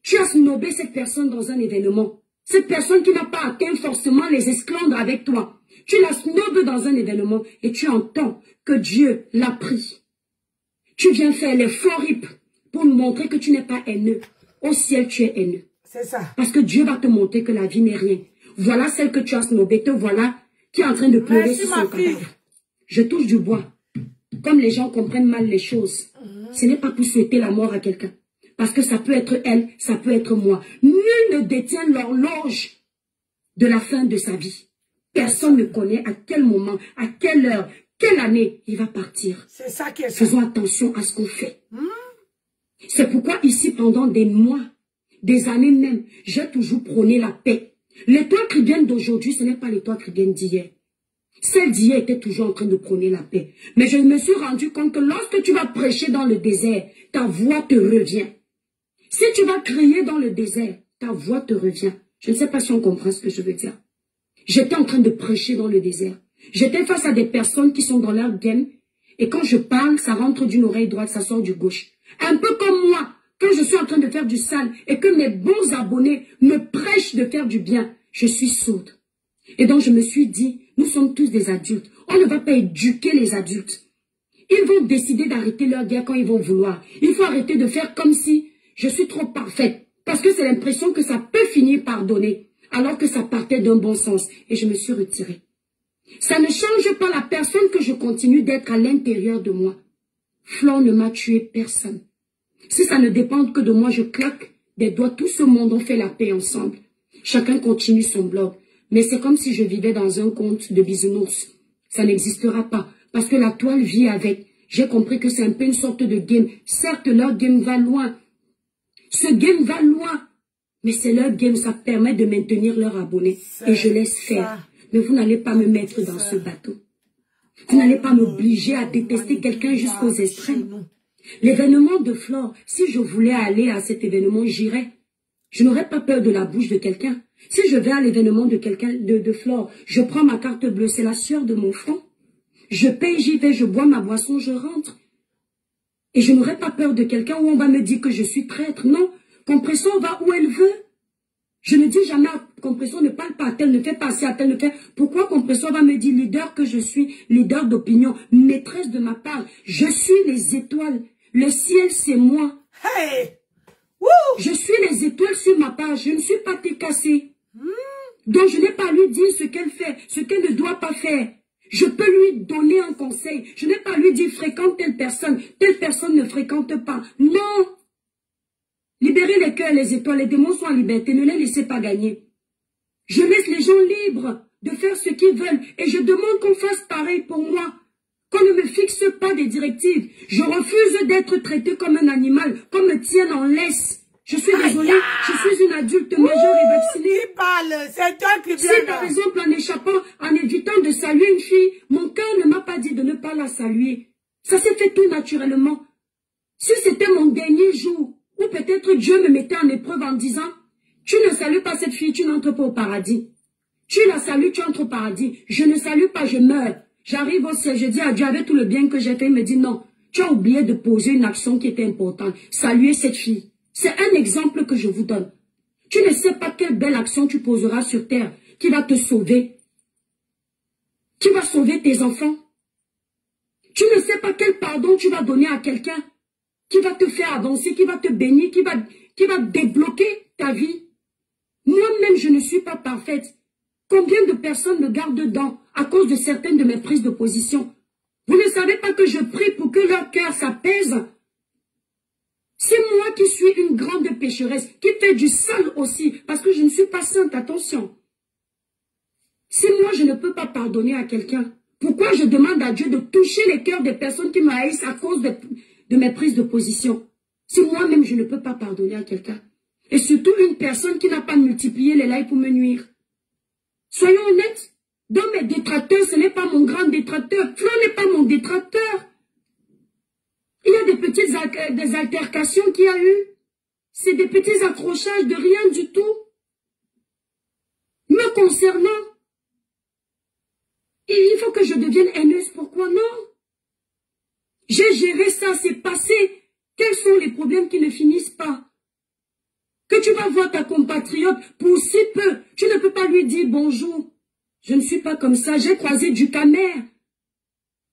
tu as snobé cette personne dans un événement, cette personne qui n'a pas atteint forcément les esclandres avec toi, Tu la snobes dans un événement et tu entends que Dieu l'a pris. Tu viens faire les faux rips pour nous montrer que tu n'es pas haineux. Au ciel, tu es haineux. C'est ça. Parce que Dieu va te montrer que la vie n'est rien. Voilà celle que tu as snobée, te voilà qui est en train de pleurer sur son cadavre. Je touche du bois. Comme les gens comprennent mal les choses. Ce n'est pas pour souhaiter la mort à quelqu'un. Parce que ça peut être elle, ça peut être moi. Nul ne détient l'horloge de la fin de sa vie. Personne ne connaît à quel moment, à quelle heure, quelle année il va partir. C'est ça qui est ça. Faisons attention à ce qu'on fait. C'est pourquoi ici, pendant des mois, des années même, j'ai toujours prôné la paix. L'étoile chrétienne d'aujourd'hui, ce n'est pas l'étoile chrétienne d'hier. Celle d'hier était toujours en train de prôner la paix. Mais je me suis rendu compte que lorsque tu vas prêcher dans le désert, ta voix te revient. Si tu vas crier dans le désert, ta voix te revient. Je ne sais pas si on comprend ce que je veux dire. J'étais en train de prêcher dans le désert. J'étais face à des personnes qui sont dans leur game. Et quand je parle, ça rentre d'une oreille droite, ça sort du gauche. Un peu comme moi, quand je suis en train de faire du sale et que mes bons abonnés me prêchent de faire du bien, je suis sourde. Et donc je me suis dit, nous sommes tous des adultes. On ne va pas éduquer les adultes. Ils vont décider d'arrêter leur guerre quand ils vont vouloir. Il faut arrêter de faire comme si je suis trop parfaite. Parce que c'est l'impression que ça peut finir par donner. Alors que ça partait d'un bon sens. Et je me suis retirée. Ça ne change pas la personne que je continue d'être à l'intérieur de moi. Flore ne m'a tué personne. Si ça ne dépend que de moi, je claque des doigts. Tout ce monde, on fait la paix ensemble. Chacun continue son blog. Mais c'est comme si je vivais dans un conte de bisounours. Ça n'existera pas. Parce que la toile vit avec. J'ai compris que c'est un peu une sorte de game. Certes, leur game va loin. Ce game va loin. Mais c'est leur game, ça permet de maintenir leurs abonnés. Et je laisse faire. Mais vous n'allez pas me mettre dans ce bateau. Vous n'allez pas m'obliger à détester quelqu'un jusqu'aux extrêmes. L'événement de Flore, si je voulais aller à cet événement, j'irais. Je n'aurais pas peur de la bouche de quelqu'un. Si je vais à l'événement de quelqu'un, de Flore, je prends ma carte bleue, c'est la sueur de mon front. Je paye, j'y vais, je bois ma boisson, je rentre. Et je n'aurais pas peur de quelqu'un où on va me dire que je suis traître. Non, Compression va où elle veut. Je ne dis jamais à Compression, ne parle pas à tel, ne fais pas à tel, ne fais. Pourquoi Compression va me dire leader que je suis, leader d'opinion, maîtresse de ma part. Je suis les étoiles. Le ciel, c'est moi. Hey! Je suis les étoiles sur ma page. Je ne suis pas cassée. Donc je n'ai pas à lui dire ce qu'elle fait, ce qu'elle ne doit pas faire. Je peux lui donner un conseil. Je n'ai pas à lui dire fréquente telle personne ne fréquente pas. Non. Libérez les cœurs, les étoiles, les démons sont en liberté. Ne les laissez pas gagner. Je laisse les gens libres de faire ce qu'ils veulent. Et je demande qu'on fasse pareil pour moi. Qu'on ne me fixe pas des directives. Je refuse d'être traité comme un animal, qu'on me tienne en laisse. Je suis désolée, je suis une adulte majeure et vaccinée. Qui parle? C'est toi qui viens. Si par exemple en échappant, en évitant de saluer une fille, mon cœur ne m'a pas dit de ne pas la saluer. Ça s'est fait tout naturellement. Si c'était mon dernier jour, ou peut-être Dieu me mettait en épreuve en disant, tu ne salues pas cette fille, tu n'entres pas au paradis. Tu la salues, tu entres au paradis. Je ne salue pas, je meurs. J'arrive au ciel, je dis à Dieu avec tout le bien que j'ai fait, il me dit non, tu as oublié de poser une action qui était importante. Saluer cette fille. C'est un exemple que je vous donne. Tu ne sais pas quelle belle action tu poseras sur terre qui va te sauver. Qui va sauver tes enfants. Tu ne sais pas quel pardon tu vas donner à quelqu'un qui va te faire avancer, qui va te bénir, qui va débloquer ta vie. Moi-même, je ne suis pas parfaite. Combien de personnes me gardent dedans à cause de certaines de mes prises de position? Vous ne savez pas que je prie pour que leur cœur s'apaise? C'est moi qui suis une grande pécheresse, qui fait du sale aussi, parce que je ne suis pas sainte, attention. Si moi je ne peux pas pardonner à quelqu'un, pourquoi je demande à Dieu de toucher les cœurs des personnes qui me haïssent à cause de mes prises de position? Si moi-même je ne peux pas pardonner à quelqu'un, et surtout une personne qui n'a pas multiplié les likes pour me nuire. Soyons honnêtes, dans mes détracteurs, ce n'est pas mon grand détracteur, Flo n'est pas mon détracteur. Il y a des petites des altercations qu'il y a eu. C'est des petits accrochages de rien du tout. Me concernant, il faut que je devienne haineuse. Pourquoi non? J'ai géré ça, c'est passé. Quels sont les problèmes qui ne finissent pas? Que tu vas voir ta compatriote pour si peu. Tu ne peux pas lui dire bonjour. Je ne suis pas comme ça. J'ai croisé Ducamer.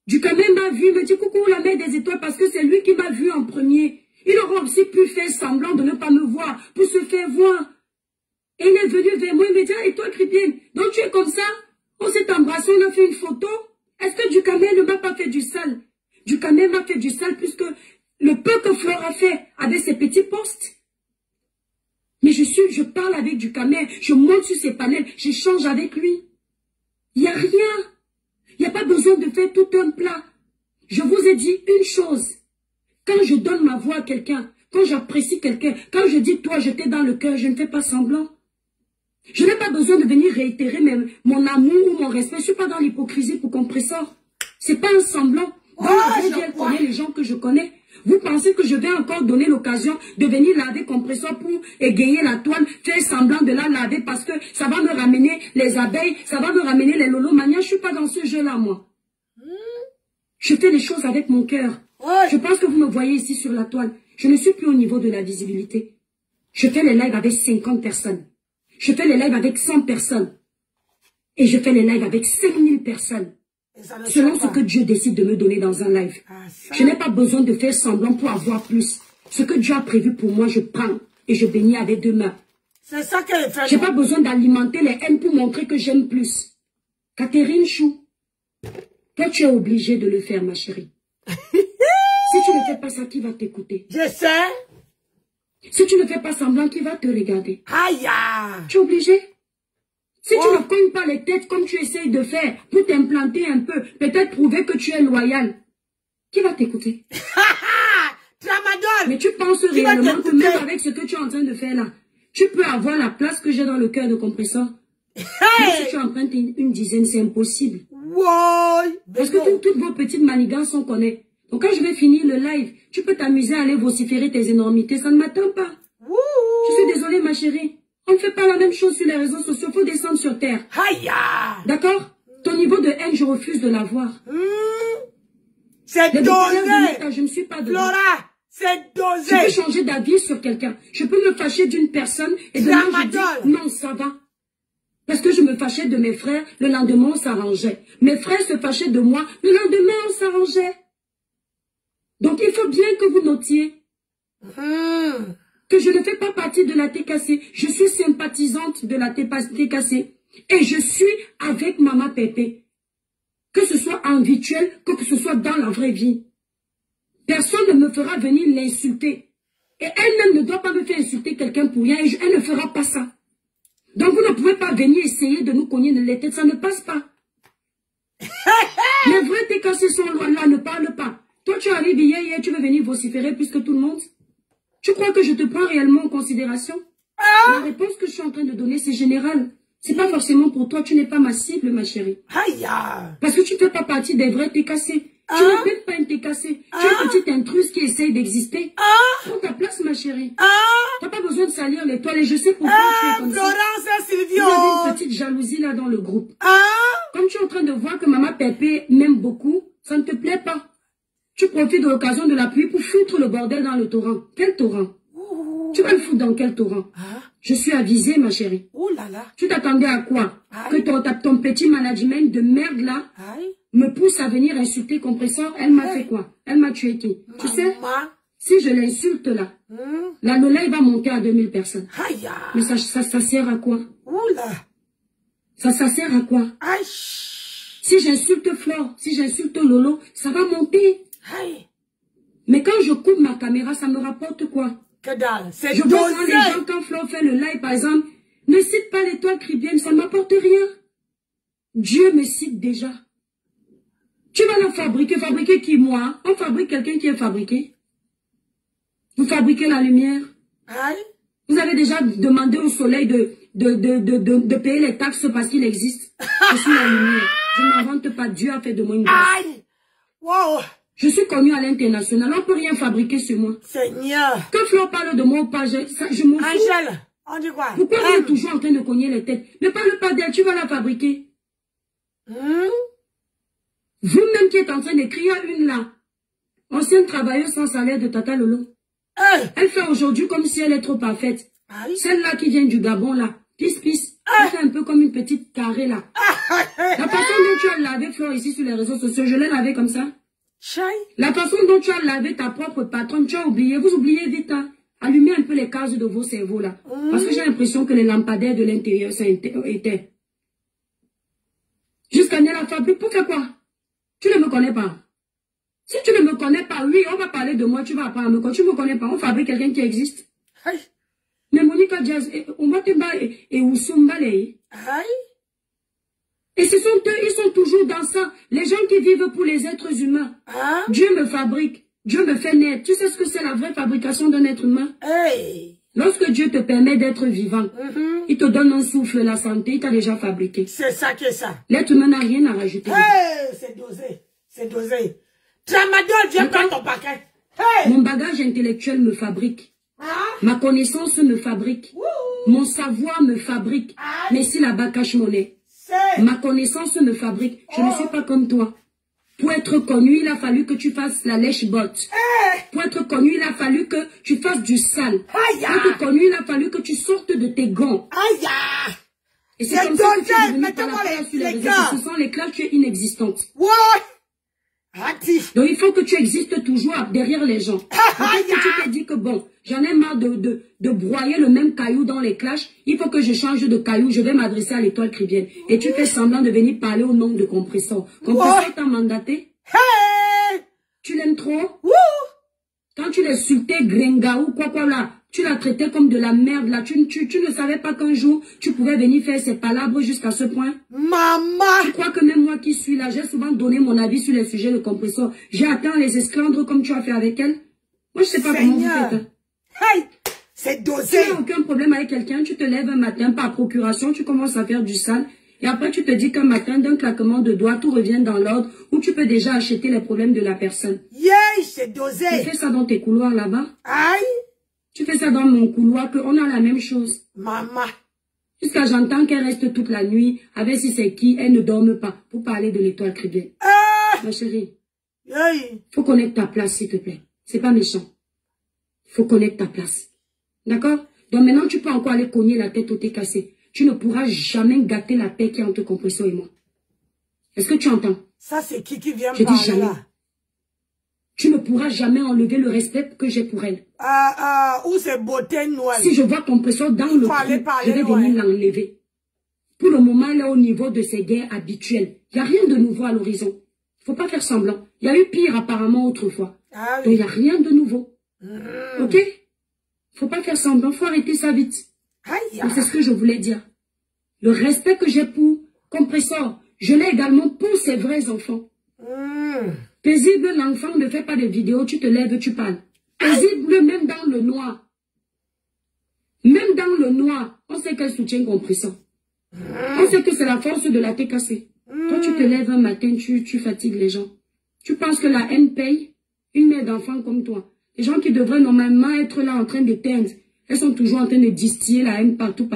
Ducamer m'a vu, me dit coucou la mère des étoiles parce que c'est lui qui m'a vu en premier. Il aurait aussi pu faire semblant de ne pas me voir pour se faire voir. Et il est venu vers moi, il me dit, ah, et toi, Cripienne, donc tu es comme ça? On s'est embrassé, on a fait une photo. Est-ce que Ducamer ne m'a pas fait du sale? Ducamer m'a fait du sale puisque le peu que Flore a fait avec ses petits postes. Mais je parle avec Ducamer, je monte sur ses panels, j'échange avec lui. Il n'y a rien. Il n'y a pas besoin de faire tout un plat. Je vous ai dit une chose. Quand je donne ma voix à quelqu'un, quand j'apprécie quelqu'un, quand je dis toi, je t'ai dans le cœur, je ne fais pas semblant. Je n'ai pas besoin de venir réitérer mon amour ou mon respect. Je ne suis pas dans l'hypocrisie pour compressor. C'est pas un semblant. Dans la vie, elle connaît les gens que je connais. Vous pensez que je vais encore donner l'occasion de venir laver compresseur pour égayer la toile, faire semblant de la laver parce que ça va me ramener les abeilles, ça va me ramener les lolomanias. Je ne suis pas dans ce jeu-là, moi. Je fais les choses avec mon cœur. Je pense que vous me voyez ici sur la toile. Je ne suis plus au niveau de la visibilité. Je fais les lives avec 50 personnes. Je fais les lives avec 100 personnes. Et je fais les lives avec 5000 personnes. Selon ce que Dieu décide de me donner dans un live. Je n'ai pas besoin de faire semblant pour avoir plus. Ce que Dieu a prévu pour moi, je prends et je bénis avec 2 mains. C'est ça qu'elle fait. Je n'ai pas besoin d'alimenter les haines pour montrer que j'aime plus. Catherine Chou, toi tu es obligée de le faire, ma chérie. Si tu ne fais pas ça, qui va t'écouter? Je sais. Si tu ne fais pas semblant, qui va te regarder? Aïe! Tu es obligé. Si tu ne cognes pas les têtes comme tu essayes de faire pour t'implanter un peu, peut-être prouver que tu es loyal, qui va t'écouter? Tramadol! Mais tu penses réellement que même avec ce que tu es en train de faire là, tu peux avoir la place que j'ai dans le cœur de compresseur? Même si tu empruntes une dizaine, c'est impossible. Parce que toutes vos petites manigances, on connaît. Donc quand je vais finir le live, tu peux t'amuser à aller vociférer tes énormités, ça ne m'attend pas. Je suis désolée ma chérie. On ne fait pas la même chose sur les réseaux sociaux, il faut descendre sur terre. D'accord? Ton niveau de haine, je refuse de l'avoir. C'est dosé. Je ne suis pas de Flora, c'est dosé. Je peux changer d'avis sur quelqu'un. Je peux me fâcher d'une personne et demain je dis non, ça va. Parce que je me fâchais de mes frères, le lendemain on s'arrangeait. Mes frères se fâchaient de moi, le lendemain on s'arrangeait. Donc il faut bien que vous notiez que je ne fais pas partie de la TKC. Je suis sympathisante de la TKC. Et je suis avec Maman Pépé. Que ce soit en virtuel, que ce soit dans la vraie vie. Personne ne me fera venir l'insulter. Et elle-même ne doit pas me faire insulter quelqu'un pour rien. Et elle ne fera pas ça. Donc vous ne pouvez pas venir essayer de nous cogner les têtes. Ça ne passe pas. Les vrais TKC sont là, ne parlent pas. Toi tu arrives hier, tu veux venir vociférer plus que tout le monde. Tu crois que je te prends réellement en considération? La réponse que je suis en train de donner, c'est général. C'est pas forcément pour toi, tu n'es pas ma cible, ma chérie. Parce que tu ne fais pas partie des vrais TKC. Tu n'es même pas une TKC. Tu es une petite intruse qui essaye d'exister. Prends ta place, ma chérie. Tu n'as pas besoin de salir les toiles et je sais pourquoi tu es comme ça. Florence et Silvio. Il y a une petite jalousie là dans le groupe. Comme tu es en train de voir que Maman Pépé m'aime beaucoup, ça ne te plaît pas. Tu profites de l'occasion de la pluie pour foutre le bordel dans le torrent. Quel torrent? Tu vas le foutre dans quel torrent? Je suis avisée, ma chérie. Tu t'attendais à quoi? Que ton petit management de merde là me pousse à venir insulter compresseur. Elle m'a fait quoi? Elle m'a tué qui? Tu sais? Si je l'insulte là, la Lola va monter à 2000 personnes. Mais ça sert à quoi? Ça sert à quoi? Si j'insulte Flore, si j'insulte Lolo, ça va monter. Mais quand je coupe ma caméra, ça me rapporte quoi? Que dalle. Je vois quand les gens, quand Flore fait le live, par exemple, ne cite pas l'étoile Cribienne, ça ne m'apporte rien. Dieu me cite déjà. Tu vas la fabriquer. Fabriquer qui, moi? On fabrique quelqu'un qui est fabriqué. Vous fabriquez la lumière. Vous avez déjà demandé au soleil de payer les taxes parce qu'il existe. Je suis la lumière. Je n'invente pas. Dieu a fait de moi une grâce. Je suis connue à l'international. On ne peut rien fabriquer sur moi. Seigneur. Quand Flore parle de moi ou pas, je m'en fous. Angèle, on dit quoi? Pourquoi vous êtes toujours en train de cogner les têtes? Ne parle pas d'elle, tu vas la fabriquer. Vous-même qui êtes en train d'écrire une là, ancienne travailleuse sans salaire de Tata Lolo. Elle fait aujourd'hui comme si elle est trop parfaite. Celle-là qui vient du Gabon là, pisse. Tu fais un peu comme une petite carré là. La façon dont tu as lavé Flore ici sur les réseaux sociaux, je l'ai lavé comme ça. La façon dont tu as lavé ta propre patronne, tu as oublié. Vous oubliez vite, hein. Allumez un peu les cases de vos cerveaux là. Parce que j'ai l'impression que les lampadaires de l'intérieur sont éteints. Jusqu'à la fabrique, pour faire quoi? Tu ne me connais pas. Si tu ne me connais pas, oui, on va parler de moi, tu vas apprendre. Quand tu ne me connais pas, on fabrique quelqu'un qui existe. Aïe. Mais Monica Jazz, on va te battre et Oussoumba. Aïe. Et ce sont eux, ils sont toujours dans ça. Les gens qui vivent pour les êtres humains. Ah. Dieu me fabrique, Dieu me fait naître. Tu sais ce que c'est la vraie fabrication d'un être humain? Hey. Lorsque Dieu te permet d'être vivant, il te donne un souffle, la santé, il t'a déjà fabriqué. C'est ça qui est ça. L'être humain n'a rien à rajouter. Hey, c'est dosé, c'est dosé. Tramadol, viens prendre ton paquet. Hey. Mon bagage intellectuel me fabrique. Ah. Ma connaissance me fabrique. Mon savoir me fabrique. Ah. Mais si là-bas cache mon nez. Ma connaissance me fabrique. Je ne suis pas comme toi. Pour être connu, il a fallu que tu fasses la lèche-botte. Pour être connu, il a fallu que tu fasses du sale. Pour être connu, il a fallu que tu sortes de tes gants. Et c'est comme ça que tu es devenu par la place sur les réseaux. Ce sont les classes, tu es inexistante. Donc il faut que tu existes toujours derrière les gens. Peut-être que tu te dis que bon, j'en ai marre de broyer le même caillou dans les clashs. Il faut que je change de caillou. Je vais m'adresser à l'étoile Cribienne. Et tu fais semblant de venir parler au nom de Compressor. Compressor t'a mandaté. Tu l'aimes trop. Quand tu l'insultais, Grenga ou quoi là, tu l'as traité comme de la merde là. Tu ne savais pas qu'un jour, tu pouvais venir faire ces palabres jusqu'à ce point. Maman! Tu crois que même moi qui suis là, j'ai souvent donné mon avis sur les sujets de Compressor. J'ai atteint les esclandres comme tu as fait avec elle. Moi, je sais pas comment vous faites. Hey! C'est dosé! Tu n'as aucun problème avec quelqu'un, tu te lèves un matin par procuration, tu commences à faire du sale. Et après, tu te dis qu'un matin, d'un claquement de doigts, tout revient dans l'ordre, où tu peux déjà acheter les problèmes de la personne. Yeah, c'est dosé! Tu fais ça dans tes couloirs là-bas? Aïe! Tu fais ça dans mon couloir, qu'on a la même chose. Maman! Jusqu'à j'entends qu'elle reste toute la nuit, avec si c'est qui, elle ne dorme pas, pour parler de l'étoile Cribienne. Ma chérie, faut connaître ta place, s'il te plaît. C'est pas méchant. Faut connaître ta place. D'accord? Donc maintenant, tu peux encore aller cogner la tête au thé cassé. Tu ne pourras jamais gâter la paix qui est entre Compressor et moi. Est-ce que tu entends? Ça, c'est qui vient parler? Je dis jamais. Là. Tu ne pourras jamais enlever le respect que j'ai pour elle. Où c'est beauté noire? Si je vois Compressor dans le trou, je vais venir l'enlever. Pour le moment, elle est au niveau de ses guerres habituelles. Il n'y a rien de nouveau à l'horizon. Il ne faut pas faire semblant. Il y a eu pire apparemment autrefois. Ah, oui. Donc il n'y a rien de nouveau. Ok? Il ne faut pas faire semblant. Il faut arrêter ça vite. C'est ce que je voulais dire. Le respect que j'ai pour Compressor, je l'ai également pour ses vrais enfants. Paisible, l'enfant ne fait pas de vidéos, tu te lèves, tu parles. Paisible, même dans le noir. Même dans le noir, on sait qu'elle soutient Compressor. On sait que c'est la force de la TKC. Toi, tu te lèves un matin, tu fatigues les gens. Tu penses que la haine paye? Une mère d'enfant comme toi. Les gens qui devraient normalement être là en train de teindre. Elles sont toujours en train de distiller la haine partout.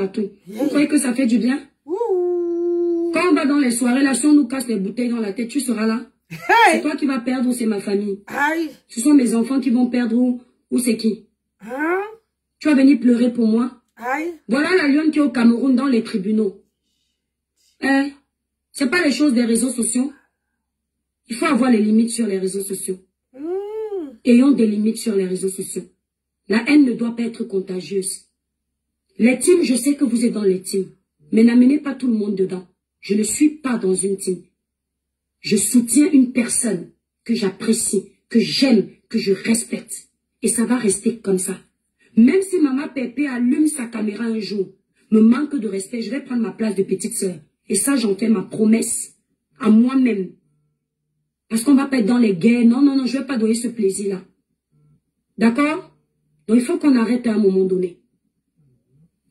Vous croyez que ça fait du bien? Quand on va dans les soirées, là, si on nous casse les bouteilles dans la tête, tu seras là. C'est toi qui vas perdre ou c'est ma famille? Ce sont mes enfants qui vont perdre ou c'est qui? Tu vas venir pleurer pour moi? Voilà la lionne qui est au Cameroun dans les tribunaux. C'est pas les choses des réseaux sociaux. Il faut avoir les limites sur les réseaux sociaux. Ayons des limites sur les réseaux sociaux. La haine ne doit pas être contagieuse. Les teams, je sais que vous êtes dans les teams. Mais n'amenez pas tout le monde dedans. Je ne suis pas dans une team. Je soutiens une personne que j'apprécie, que j'aime, que je respecte. Et ça va rester comme ça. Même si Maman Pépé allume sa caméra un jour, me manque de respect, je vais prendre ma place de petite sœur. Et ça, j'en fais ma promesse à moi-même. Parce qu'on va pas être dans les guerres. Non, je vais pas donner ce plaisir-là. D'accord? Donc, il faut qu'on arrête à un moment donné.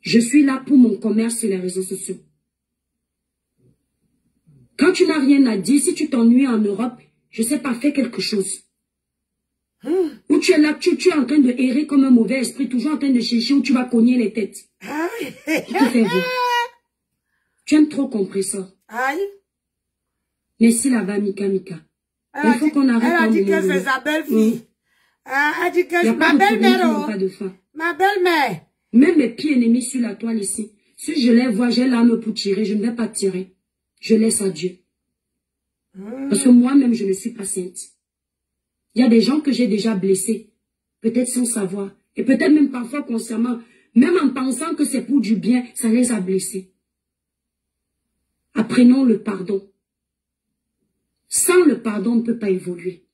Je suis là pour mon commerce sur les réseaux sociaux. Quand tu n'as rien à dire, si tu t'ennuies en Europe, je sais pas, fais quelque chose. Ou tu es là, tu es en train de errer comme un mauvais esprit, toujours en train de chercher où tu vas cogner les têtes. Tu te fais voir. Tu aimes trop Compressor. Merci là-bas, Mika. Il faut qu'on arrête. Elle a dit que c'est sa belle-fille. Elle a dit que ma belle-mère. Ma belle-mère. Même mes pieds ennemis sur la toile ici. Si je les vois, j'ai l'arme pour tirer, je ne vais pas tirer. Je laisse à Dieu. Parce que moi-même, je ne suis pas sainte. Il y a des gens que j'ai déjà blessés, peut-être sans savoir, et peut-être même parfois consciemment, même en pensant que c'est pour du bien, ça les a blessés. Apprenons le pardon. Sans le pardon, on ne peut pas évoluer.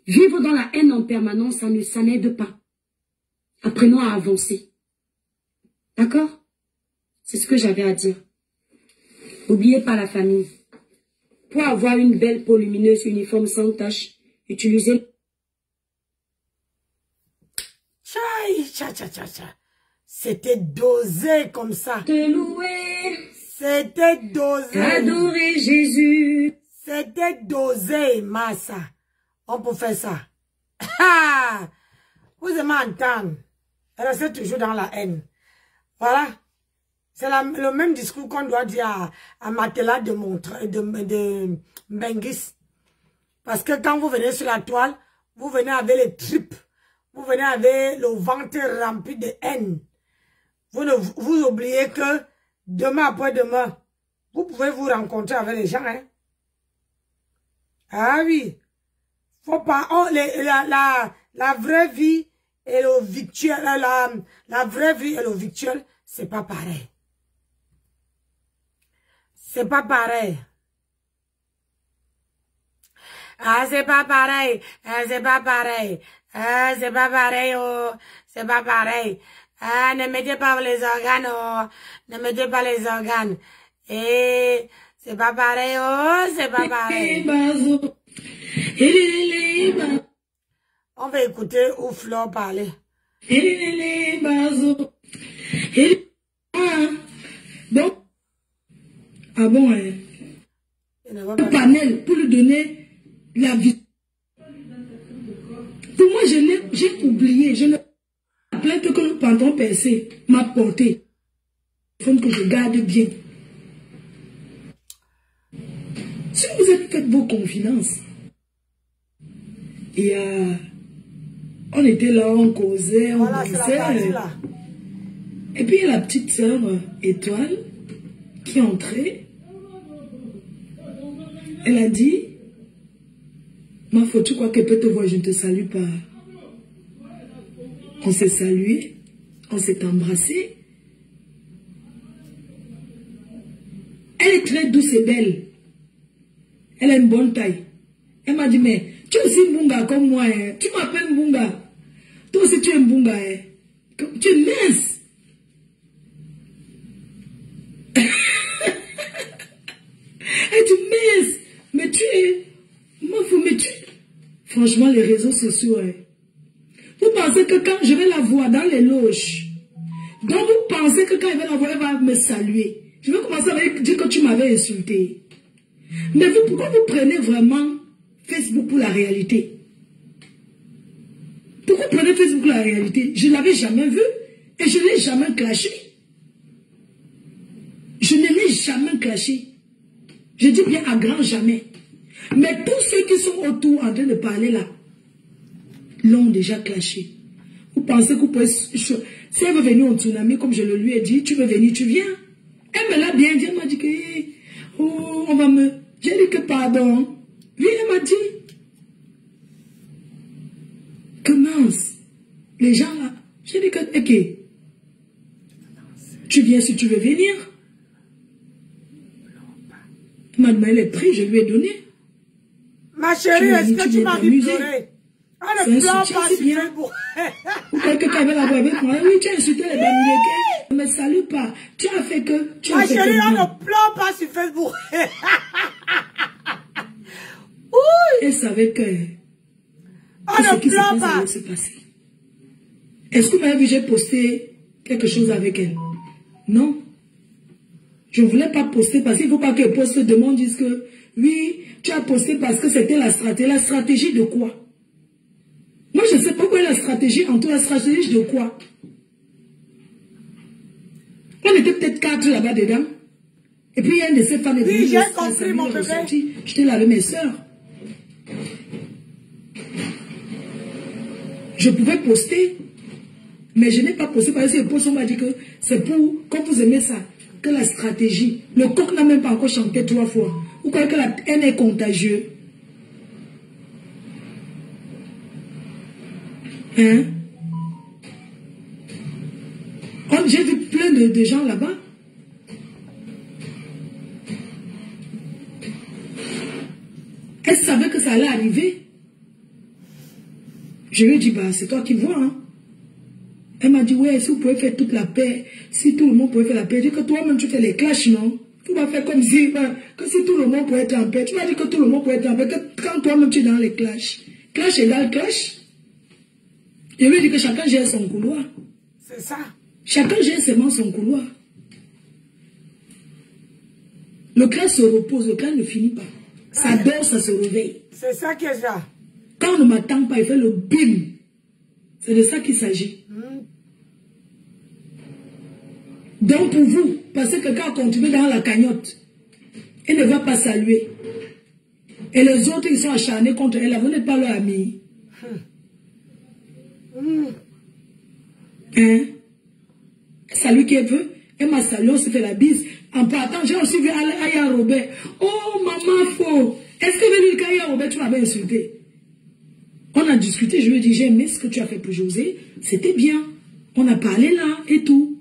Vivre dans la haine en permanence, ça n'aide pas. Apprenons à avancer. D'accord? C'est ce que j'avais à dire. N'oubliez pas la famille. Pour avoir une belle peau lumineuse, uniforme sans tache, utilisez... C'était dosé comme ça. Te louer. C'était dosé. Adorer Jésus. C'était dosé, Massa. On peut faire ça. Vous aimez entendre. Restez toujours dans la haine. Voilà. C'est le même discours qu'on doit dire à Matela de Mbengis. Parce que quand vous venez sur la toile, vous venez avec les tripes. Vous venez avec le ventre rempli de haine. Vous oubliez que demain après-demain, vous pouvez vous rencontrer avec les gens. Hein? Ah oui. Faut pas... la vraie vie et le virtuel... La vraie vie et le virtuel, c'est pas pareil. C'est pas pareil. Ah, c'est pas pareil. Ah, c'est pas pareil. Ah, c'est pas pareil, oh. C'est pas pareil. Ah, ne mettez pas les organes, oh. Ne mettez pas les organes. Et c'est pas pareil, oh. C'est pas pareil. On va écouter Ouflor parler. Donc, ah bon, hein? Le panel pour lui donner la vie. Pour moi, j'ai oublié. Je ne rappelle que le pantalon percé m'a porté. Il faut que je garde bien. Si vous avez fait vos confidences, et on était là, on causait, on dansait. Et puis il y a la petite sœur Étoile qui est entrée. Elle a dit, ma faute, tu crois qu'elle peut te voir, je ne te salue pas. On s'est salué, on s'est embrassé. Elle est très douce et belle. Elle a une bonne taille. Elle m'a dit, mais tu es aussi Mbunga comme moi. Hein. Tu m'appelles Mbunga. Toi aussi tu es Mbunga. Hein. Tu es mince. Elle dit mince. Mais tu es... Mais tu... Franchement, les réseaux sociaux... Hein. Vous pensez que quand je vais la voir dans les loges, donc vous pensez que quand je vais la voir, elle va me saluer. Je vais commencer à dire que tu m'avais insulté. Mais vous, pourquoi vous prenez vraiment Facebook pour la réalité? Pourquoi vous prenez Facebook pour la réalité? Je ne l'avais jamais vu et je ne l'ai jamais clashé. Je ne l'ai jamais clashé. Je dis bien à grand jamais. Mais tous ceux qui sont autour en train de parler là, l'ont déjà clashé. Vous pensez que vous pouvez... Si elle veut venir en tsunami, comme je le lui ai dit, tu veux venir, tu viens. Elle me l'a bien dit, elle m'a dit que... Oh, on va me... J'ai dit que pardon. Oui, elle m'a dit que mince. Les gens là, j'ai dit que... Ok. Tu viens si tu veux venir. Elle m'a demandé les prix, je lui ai donné. Ma chérie, est-ce que tu m'as vu pleurer? Ah, ne pleure pas si Facebook. Ou quelqu'un veut la voir avec moi. Oui, tu as insulté les Bamileke. Ne me salue pas. Tu as fait que... Ma chérie, on ne pleure pas sur Facebook. Elle savait que... On ne pleure pas. Est-ce que vous m'avez vu, j'ai posté quelque chose avec elle? Non. Je ne voulais pas poster parce qu'il ne faut pas qu'elle poste de monde dise que oui, tu as posté parce que c'était la stratégie. La stratégie de quoi? Moi, je ne sais pas quoi est la stratégie. En tout, la stratégie de quoi? On était peut-être 4 là-bas dedans. Et puis, il y a une de ces femmes... Oui, j'ai compris, mon bébé. J'étais là avec mes soeurs. Je pouvais poster. Mais je n'ai pas posé parce que on m'a dit que c'est pour, quand vous aimez ça, que la stratégie, le coq n'a même pas encore chanté 3 fois. Vous croyez que la haine est contagieuse? Hein? J'ai vu plein de gens là-bas. Elle savait que ça allait arriver. Je lui ai dit, bah, c'est toi qui vois, hein. Elle m'a dit, ouais, si vous pouvez faire toute la paix, si tout le monde pouvait faire la paix, je dis que toi-même tu fais les clashs, non? Tu vas faire comme si, que si tout le monde pouvait être en paix. Tu m'as dit que tout le monde pouvait être en paix, que quand toi-même tu es dans les clashs. Clash égale clash. Je lui ai dit que chacun gère son couloir. C'est ça. Chacun gère seulement son couloir. Le clash se repose, le clash ne finit pas. Ça dort, ça se réveille. C'est ça qui est ça. Quand on ne m'attend pas, il fait le bim. C'est de ça qu'il s'agit. Donc pour vous, parce que quelqu'un continue dans la cagnotte, elle ne va pas saluer. Et les autres, ils sont acharnés contre elle. Vous n'êtes pas leur ami. Hein? Salut qui veut. Elle m'a salué, on se fait la bise. En partant, j'ai aussi vu Aya Robert. Oh, maman, faux. Est-ce que veut dire qu'Aya Robert, tu m'avais insulté? On a discuté, je lui ai dit, j'ai aimé ce que tu as fait pour José. C'était bien. On a parlé là et tout.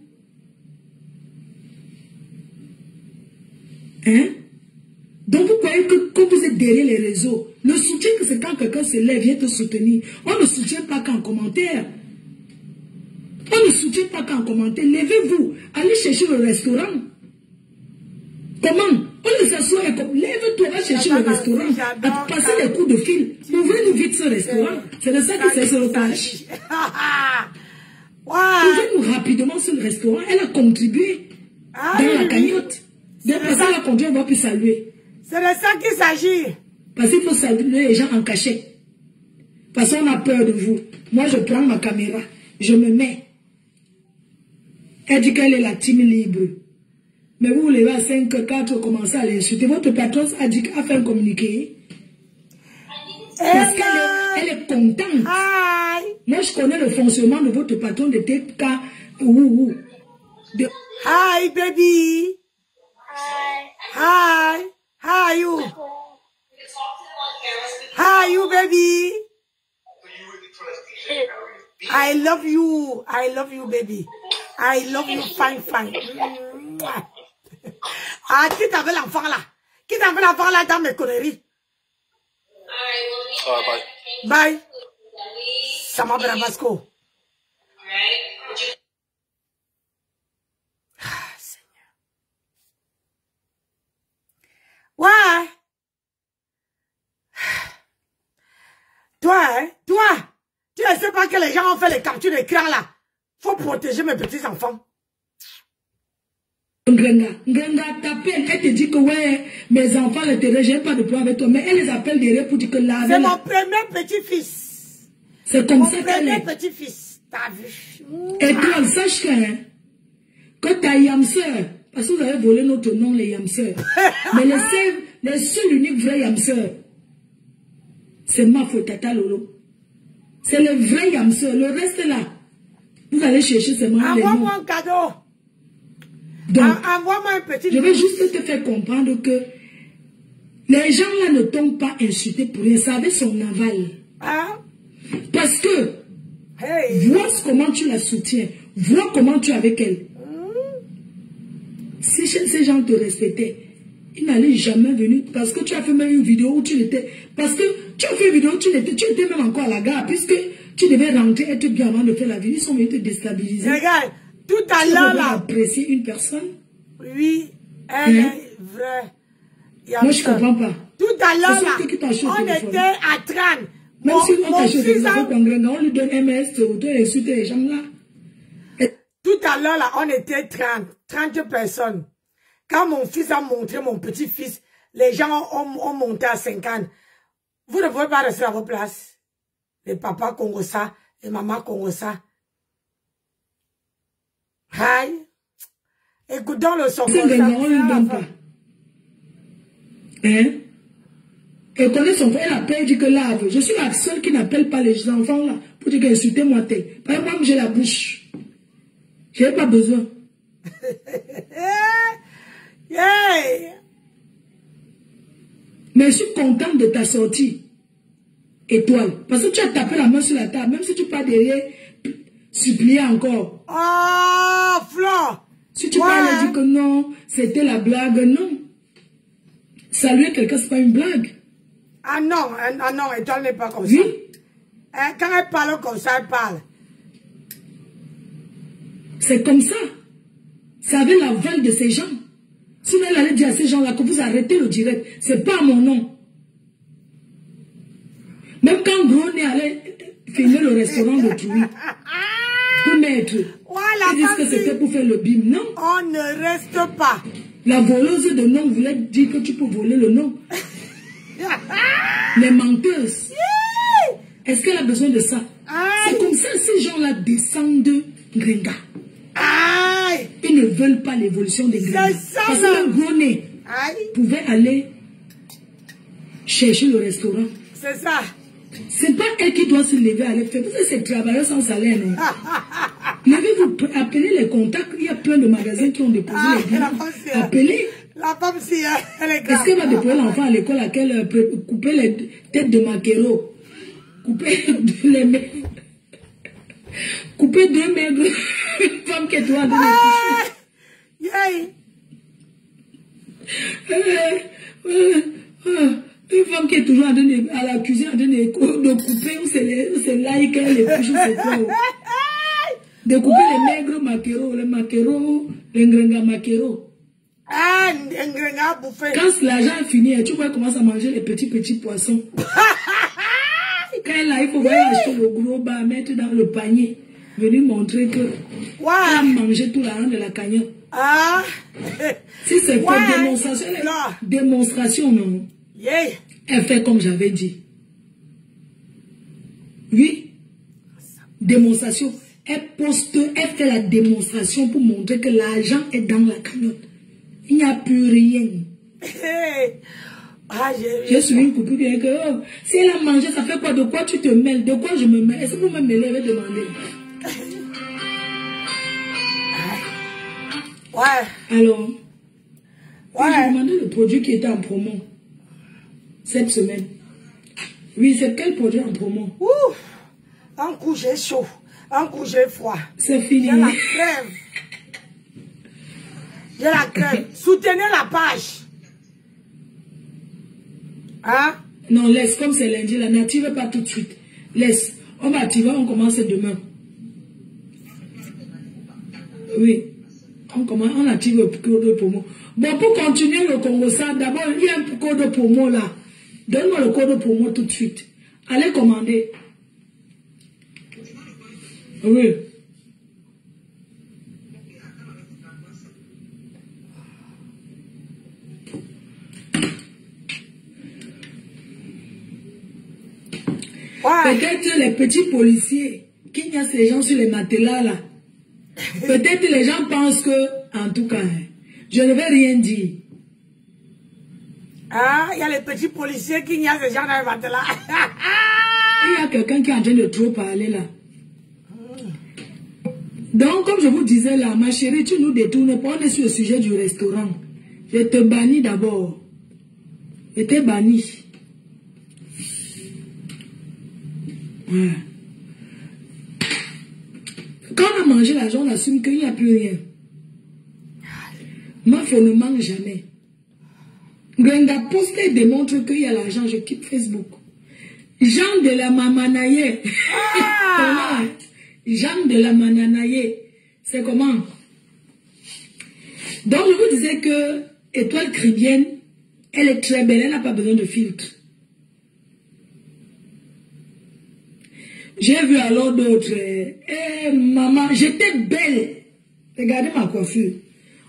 Hein? Donc vous croyez que quand vous êtes derrière les réseaux, le soutien que c'est quand quelqu'un se lève, vient te soutenir. On ne soutient pas qu'en commentaire. On ne soutient pas qu'en commentaire. Levez-vous, allez chercher le restaurant. Comment? On les assoit et comme, lève-toi, va chercher le restaurant. À passer des coups de fil. Ouvrez-nous vite ce restaurant. C'est de ça que c'est sur le cash. Ouvrez-nous rapidement sur le restaurant. Elle a contribué dans la cagnotte. Donc, parce qu'elle a conduit, on ne va plus saluer. C'est de ça qu'il s'agit. Parce qu'il faut saluer les gens en cachet. Parce qu'on a peur de vous. Moi, je prends ma caméra. Je me mets. Elle dit qu'elle est la team libre. Mais vous levez à 5, 4, vous commencez à l'insulter. Votre patron a dit qu'elle a fait un communiqué. Parce qu'elle est contente. Hi. Moi, je connais le fonctionnement de votre patron de TK. Hi, baby. Hi. How are you? How are you, baby? I love you. I love you, baby. I love you, fine, fine. Ah, qui t'avait l'enfant là? Qui t'avait l'enfant là dans mes conneries? Bye. Bye. Sama Bravasco. Ah, Seigneur. Ouais. Toi, tu ne sais pas que les gens ont fait les captures d'écran là. Faut protéger mes petits-enfants. Ngenga t'appelle, elle te dit que ouais, mes enfants les terrains, j'ai pas de problème avec toi, mais elle les appelle derrière pour dire que là. C'est mon premier petit-fils. C'est comme ça qu'elle est. Mon premier petit-fils, t'as vu. Et toi, sache que ta yamseur, parce que vous avez volé notre nom, les yamseurs, mais les seuls uniques vrais yamseurs, c'est ma faute, Tata Lolo. C'est le vrai yamseur, le reste là, vous allez chercher seulement les noms. Envoie-moi un cadeau. Donc, envoie-moi un petit. Je vais juste te faire comprendre que les gens là ne t'ont pas insulté pour rien. Ça avait son aval. Hein? Parce que, hey. vois comment tu la soutiens. Vois comment tu es avec elle. Si ces gens te respectaient, ils n'allaient jamais venir. Parce que tu as fait même une vidéo où tu l'étais. Parce que tu as fait une vidéo où tu étais même encore à la gare. Puisque tu devais rentrer, être bien avant de faire la vidéo. Ils sont venus te déstabiliser. Regarde. Tout à l'heure, là. Apprécier une personne. Oui, elle est vraie. Moi, je ne comprends pas. Tout à l'heure, là, on était à 30. Même si on t'a choisi, on lui donne MS, on doit insulter les gens là. Tout à l'heure, là, on était 30 personnes. Quand mon fils a montré mon petit-fils, les gens ont monté à 50. Vous ne pouvez pas rester à vos places. Les papas Congosa, les mamans Congosa. Aïe. Écoutons le son. On ne lui donne pas. Hein? Elle connaît son frère, elle appelle, dit que lave. Je suis la seule qui n'appelle pas les enfants là pour dire qu'insultez-moi tel. Par exemple, moi j'ai la bouche. Je n'ai pas besoin. Yeah. Mais je suis contente de ta sortie. Étoile. Parce que tu as tapé la main sur la table. Même si tu pas derrière, supplier encore. Oh, Flo. Si tu parles dire que non, c'était la blague, non. Saluer quelqu'un, c'est pas une blague. Ah non, Étoile n'est pas comme oui. Ça. Quand elle parle comme ça, elle parle. C'est comme ça. C'est avec l'aval de ces gens. Sinon, elle allait dire à ces gens-là que vous arrêtez le direct. C'est pas mon nom. Même quand Gros Nez allait filmer le restaurant de Trouy, pour mettre, ils disent que c'était pour faire le bim. Non. On ne reste pas. La voleuse de nom voulait dire que tu peux voler le nom. Les menteuses. Est-ce qu'elle a besoin de ça? C'est comme ça, ces gens-là descendent de Gringa. Ils ne veulent pas l'évolution des Gringa. Parce que le Gros Nez pouvait aller chercher le restaurant. C'est ça. C'est pas elle qui doit se lever à aller faire. Vous savez, c'est travailleur sans salaire. Levez-vous, appelez les contacts. Il y a plein de magasins qui ont déposé les bilans. Appelez. La femme, si elle est grave. Est-ce qu'elle va déposer l'enfant à l'école à laquelle couper les têtes de maquereau? Couper les maigres. Couper 2 maigres. Une femme qui est droite de une femme qui est toujours à la cuisine de couper, c'est là qu'elle les couche, c'est quoi? De couper les maigres maquereaux, les maquereaux, les ngrenga maquereaux. Quand l'argent est fini, tu vois comment ça manger les petits poissons. Quand elle a, il faut acheter le gros bas, mettre dans le panier, venir montrer que elle a mangé tout l'argent de la cagnotte. Si c'est pour démonstration, non. Elle fait comme j'avais dit. Oui. Démonstration. Elle fait la démonstration pour montrer que l'argent est dans la cagnotte. Il n'y a plus rien. Je suis une copine qui dit que si elle a mangé, ça fait quoi? De quoi tu te mêles? De quoi je me mêle? Est-ce que vous me mêlez? Elle va demander. Alors, j'ai demandé le produit qui était en promo cette semaine. Oui, c'est quel produit en promo? Un coup j'ai chaud, un coup j'ai froid. C'est fini. J'ai la crème. J'ai la crème. Soutenez la page. Non, laisse, comme c'est lundi, là, n'active pas tout de suite. Laisse. On va activer, on commence demain. Oui. On active le code de promo. Bon, pour continuer le Congo, ça, d'abord, il y a un code de promo là. Donne-moi le code de promo tout de suite. Allez commander. Oui. Peut-être les petits policiers qui niassent les gens sur les matelas là. Peut-être les gens pensent que, en tout cas, je ne vais rien dire. Il y a les petits policiers qui niassent les gens dans les matelas. Il y a quelqu'un qui est en train de trop parler là. Donc, comme je vous disais là, ma chérie, tu nous détournes pas. On est sur le sujet du restaurant. Je te bannis d'abord. Je t'ai banni. Voilà. Quand on a mangé l'argent, on assume qu'il n'y a plus rien. Moi, il ne mange jamais. Grenga posté démontre qu'il y a l'argent, je quitte Facebook. Jean de la Mamanaye. Jean de la Mamanaye. C'est comment? Donc, je vous disais que Étoile Caribbean, elle est très belle, elle n'a pas besoin de filtre. J'ai vu alors d'autres. Maman, j'étais belle. Regardez ma coiffure.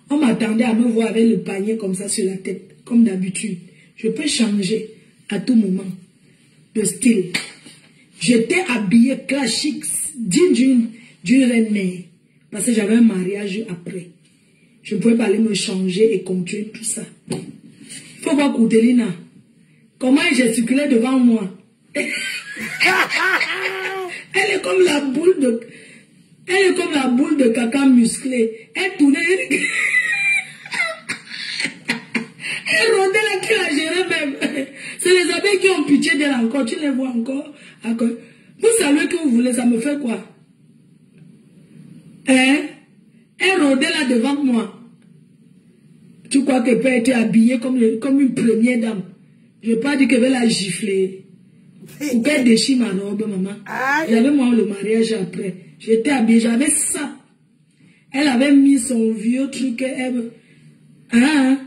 On m'attendait à me voir avec le panier comme ça sur la tête, comme d'habitude. Je peux changer à tout moment de style. J'étais habillée classique, digne d'une reine mère. Parce que j'avais un mariage après. Je ne pouvais pas aller me changer et continuer tout ça. Il faut voir Koudelina. Comment il gesticulait devant moi. Elle est comme la boule de... Elle est comme la boule de caca musclée. Elle tournait... Elle rôdait là, qui la gérait même. C'est les abeilles qui ont pitié d'elle encore. Tu les vois encore. Vous savez que vous voulez, ça me fait quoi? Hein? Elle rôdait là devant moi. Tu crois qu'elle peut être habillée comme une première dame? Je ne veux pas dire qu'elle va la gifler. Ou qu'elle déchire ma robe, maman. J'avais moi le mariage après. J'étais habillée, j'avais ça. Elle avait mis son vieux truc. Hein?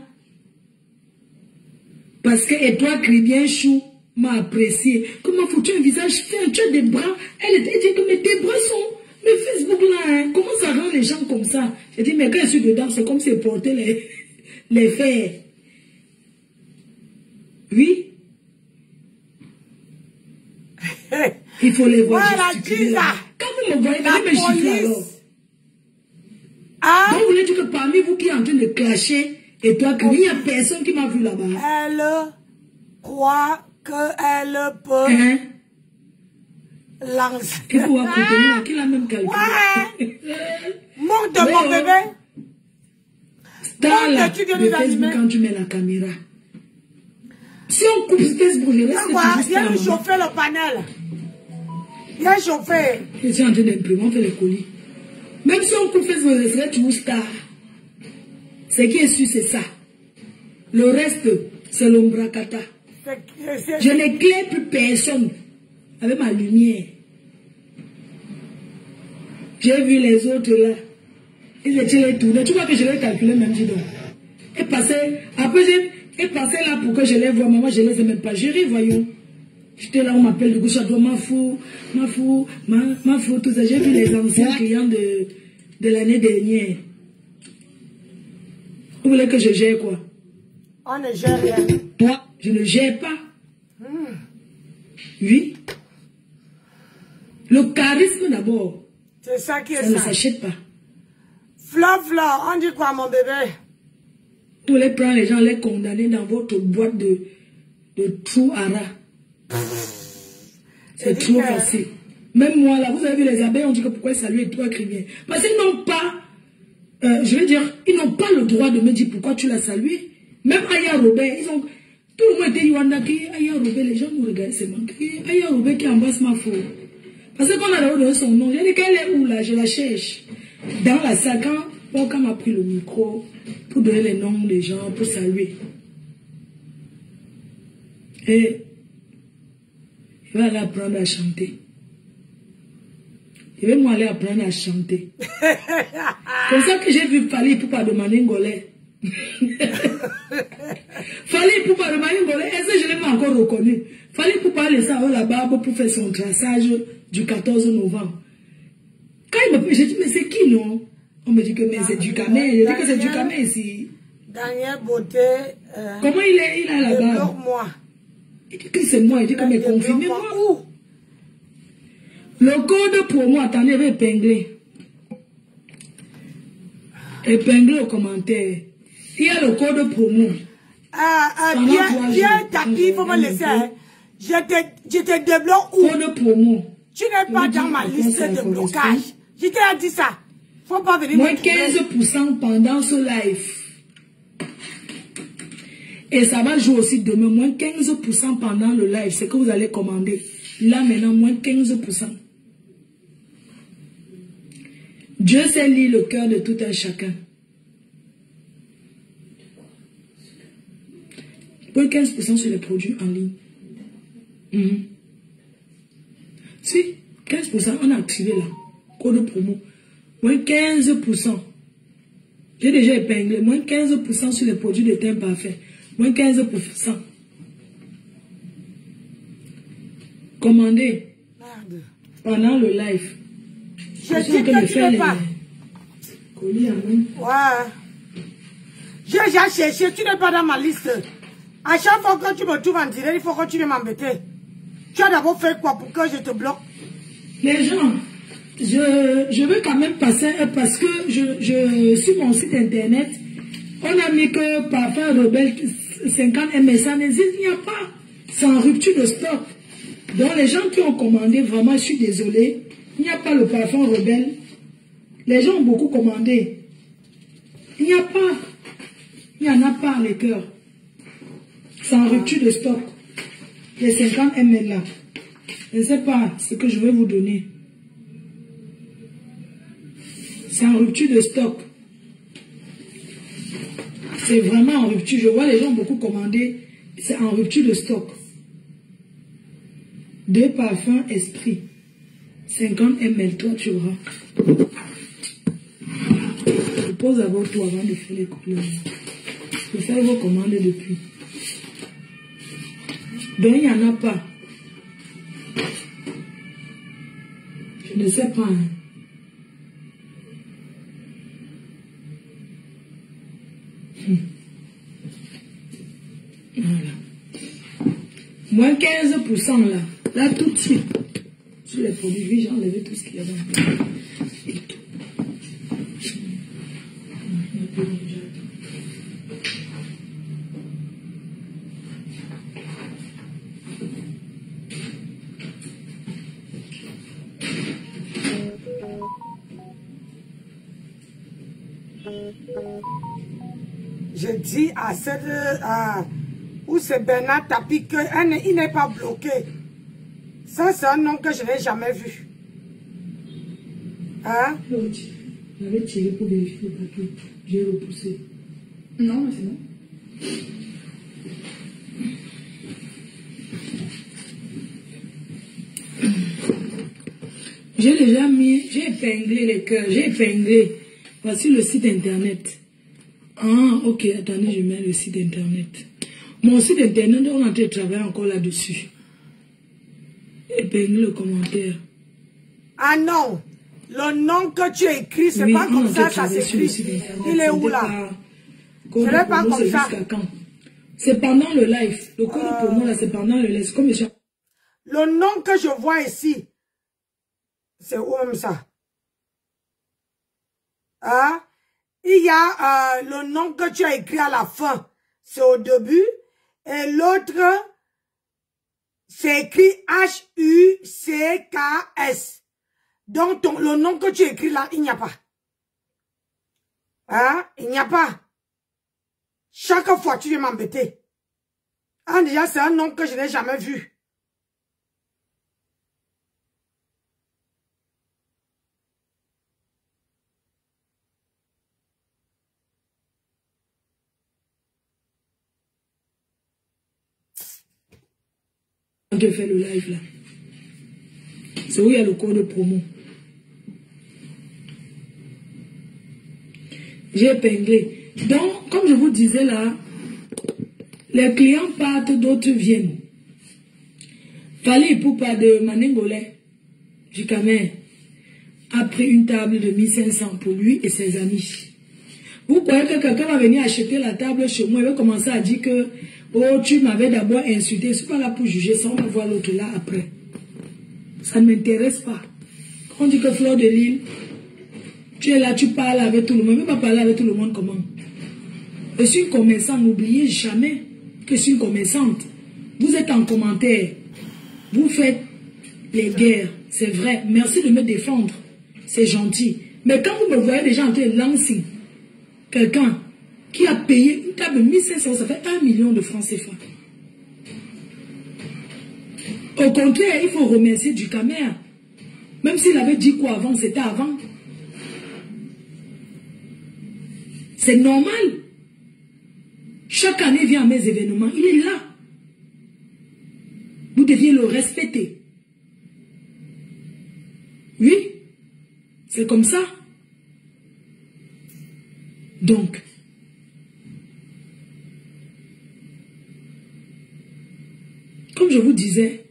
Parce que et toi, Cribien Chou m'a apprécié. Comment faut-tu un visage fin? Tu as des bras. Elle était dit que mais tes bras sont... Mais Facebook là, hein, comment ça rend les gens comme ça? J'ai dit, mais quand je suis dedans, c'est comme si elle portait les fers. Oui. Il faut les voir. Voilà, quand vous me voyez, vous me gifler alors. Donc vous voulez dire que parmi vous qui est en train de clasher, et toi, il n'y a personne qui m'a vu là-bas. Elle croit qu'elle peut lancer. Il faut contenir, qui l'a même calculé. Monte mon bébé. Dans la de Facebook quand tu mets la caméra. Si on coupe Facebook, je reste juste il y a un chauffeur le panel. Il y a un chauffeur. Je suis en train d'imprimer, on fait les colis. Même si on coupe Facebook, je serai toujours star. Ce qui est sûr, c'est ça. Le reste, c'est l'ombracata. Je n'éclaire plus personne avec ma lumière. J'ai vu les autres là. Ils étaient les tournés. Tu vois que je l'ai calculé même, dis donc. Et passé, après j'ai passé là pour que je les vois. Moi, je ne les ai même pas gérés, voyons. J'étais là, on m'appelle de gauche à droite, ma fou, tout ça. J'ai vu les anciens clients de l'année dernière. Vous voulez que je gère quoi? On ne gère rien. Moi, je ne gère pas. Oui. Le charisme d'abord. C'est ça qui est ça. Ça ne s'achète pas. Fla, on dit quoi mon bébé? Vous voulez prendre les gens, les condamner dans votre boîte de trou à rat. C'est trop facile. Même moi là, vous avez vu les abeilles, on dit que pourquoi ils saluent et toi Cribien. Parce qu'ils n'ont pas, je veux dire, ils n'ont pas le droit de me dire pourquoi tu l'as salué. Même Aya Robert, ils ont, tout le monde était Yuandaki, Aya Robert, les gens nous regardent, c'est manqué. Aya Robert qui embrasse ma faux. Parce qu'on a donné son nom, j'ai dit qu'elle est où là, je la cherche. Dans la salle, quand m'a pris le micro pour donner les noms des gens, pour saluer. Et il va aller apprendre à chanter. Je vais moi aller apprendre à chanter. Comme ça que j'ai vu Fali pour pas demander un golais. Fali pour pas demander un golais. Est-ce que je l'ai pas encore reconnu? Fali pour pas laisser là-bas pour faire son traçage du 14 novembre. Quand il me dit, j'ai dit, mais c'est qui non? On me dit que c'est du Camé. Je dis que c'est du Camé ici. Daniel Beauté. Comment il est là-bas? Moi. Il dit que c'est moi. Il dit que mais confirmez-moi. Le code pour moi, attendez, je vais épingler. Épingler au commentaire. Il y a le code pour moi. Bien tapis, il faut me laisser. Je te débloque où? Code pour moi. Tu n'es pas dans ma liste de blocage. Je t'ai dit ça. Faut pas venir. Moins 15% pendant ce live. Et ça va jouer aussi demain. Moins 15% pendant le live. C'est que vous allez commander. Là maintenant, moins 15%. Dieu sait lire le cœur de tout un chacun. Moins 15% sur les produits en ligne. Si, 15%, on a activé là. Code promo. Moins 15%. J'ai déjà épinglé. Moins 15% sur les produits de teint parfait. Moins 15%. Commandez. Merde. Pendant le live. Je dis que tu n'es pas. Colis à main. Ouais. J'ai déjà cherché. Tu n'es pas dans ma liste. À chaque fois que tu me trouves en direct, il faut que tu viennes m'embêter. Tu as d'abord fait quoi pour que je te bloque? Les gens, je veux quand même passer parce que sur mon site internet, on a mis que parfum rebelle 50 ml, ça n'existe, il n'y a pas. C'est en rupture de stock. Donc les gens qui ont commandé, vraiment, je suis désolée, il n'y a pas le parfum rebelle. Les gens ont beaucoup commandé. Il n'y a pas. Il n'y en a pas, les cœurs. C'est en rupture de stock. Les 50 ml là. Je ne sais pas ce que je vais vous donner. C'est en rupture de stock. C'est vraiment en rupture. Je vois les gens beaucoup commandé. C'est en rupture de stock. 2 parfums Esprit. 50 ml. Toi, tu auras. Je pose d'abord tout avant de faire les couleurs. Je vais faire vos commandes depuis. Donc, il n'y en a pas. Je ne sais pas. Hein. Voilà. Moins 15% là. Là, tout de suite. Sur les produits, j'ai enlevé tout ce qu'il y a dedans. Je dis à cette... où c'est Bernard Tapie qu'il n'est pas bloqué. Ça, c'est un nom que je n'ai jamais vu. Hein? J'avais tiré pour vérifier le papier. J'ai repoussé. Non, mais c'est bon. J'ai déjà mis, j'ai épinglé les cœurs, j'ai épinglé. Voici le site internet. Ah, ok, attendez, je mets le site internet. Mon site internet, on est en train de travailler encore là-dessus. Épingle le commentaire. Ah non, le nom que tu as écrit, c'est pas comme ça, ça s'écrit. Il est où là? Ce n'est pas comme ça. C'est pendant le live. Le code de promo là, c'est pendant le live. Comme le nom que je vois ici, c'est où même ça? Hein? Il y a le nom que tu as écrit à la fin, c'est au début. Et l'autre, c'est écrit H-U-C-K-S. Donc, le nom que tu écris là, il n'y a pas. Hein? Il n'y a pas. Chaque fois, tu viens m'embêter. Ah, déjà, c'est un nom que je n'ai jamais vu. De faire le live là. C'est où il y a le code de promo. J'ai épinglé. Donc, comme je vous disais là, les clients partent, d'autres viennent. Fallait pour pas de Manengolais, du Camer, a pris une table de 1500 pour lui et ses amis. Vous croyez que quelqu'un va venir acheter la table chez moi et va commencer à dire que oh, tu m'avais d'abord insulté. Je ne suis pas là pour juger ça. On va voir l'autre là après. Ça ne m'intéresse pas. Quand on dit que Fleur de Lille, tu es là, tu parles avec tout le monde. Je ne vais pas parler avec tout le monde comment? Je suis une commerçante. N'oubliez jamais que je suis une commerçante. Vous êtes en commentaire. Vous faites les guerres. C'est vrai. Merci de me défendre. C'est gentil. Mais quand vous me voyez déjà en train de lancer quelqu'un qui a payé une table de 1500, ça fait 1 million de francs CFA. Au contraire, il faut remercier du Camer. Même s'il avait dit quoi avant, c'était avant. C'est normal. Chaque année, il vient à mes événements. Il est là. Vous deviez le respecter. Oui. C'est comme ça. Donc, comme je vous disais,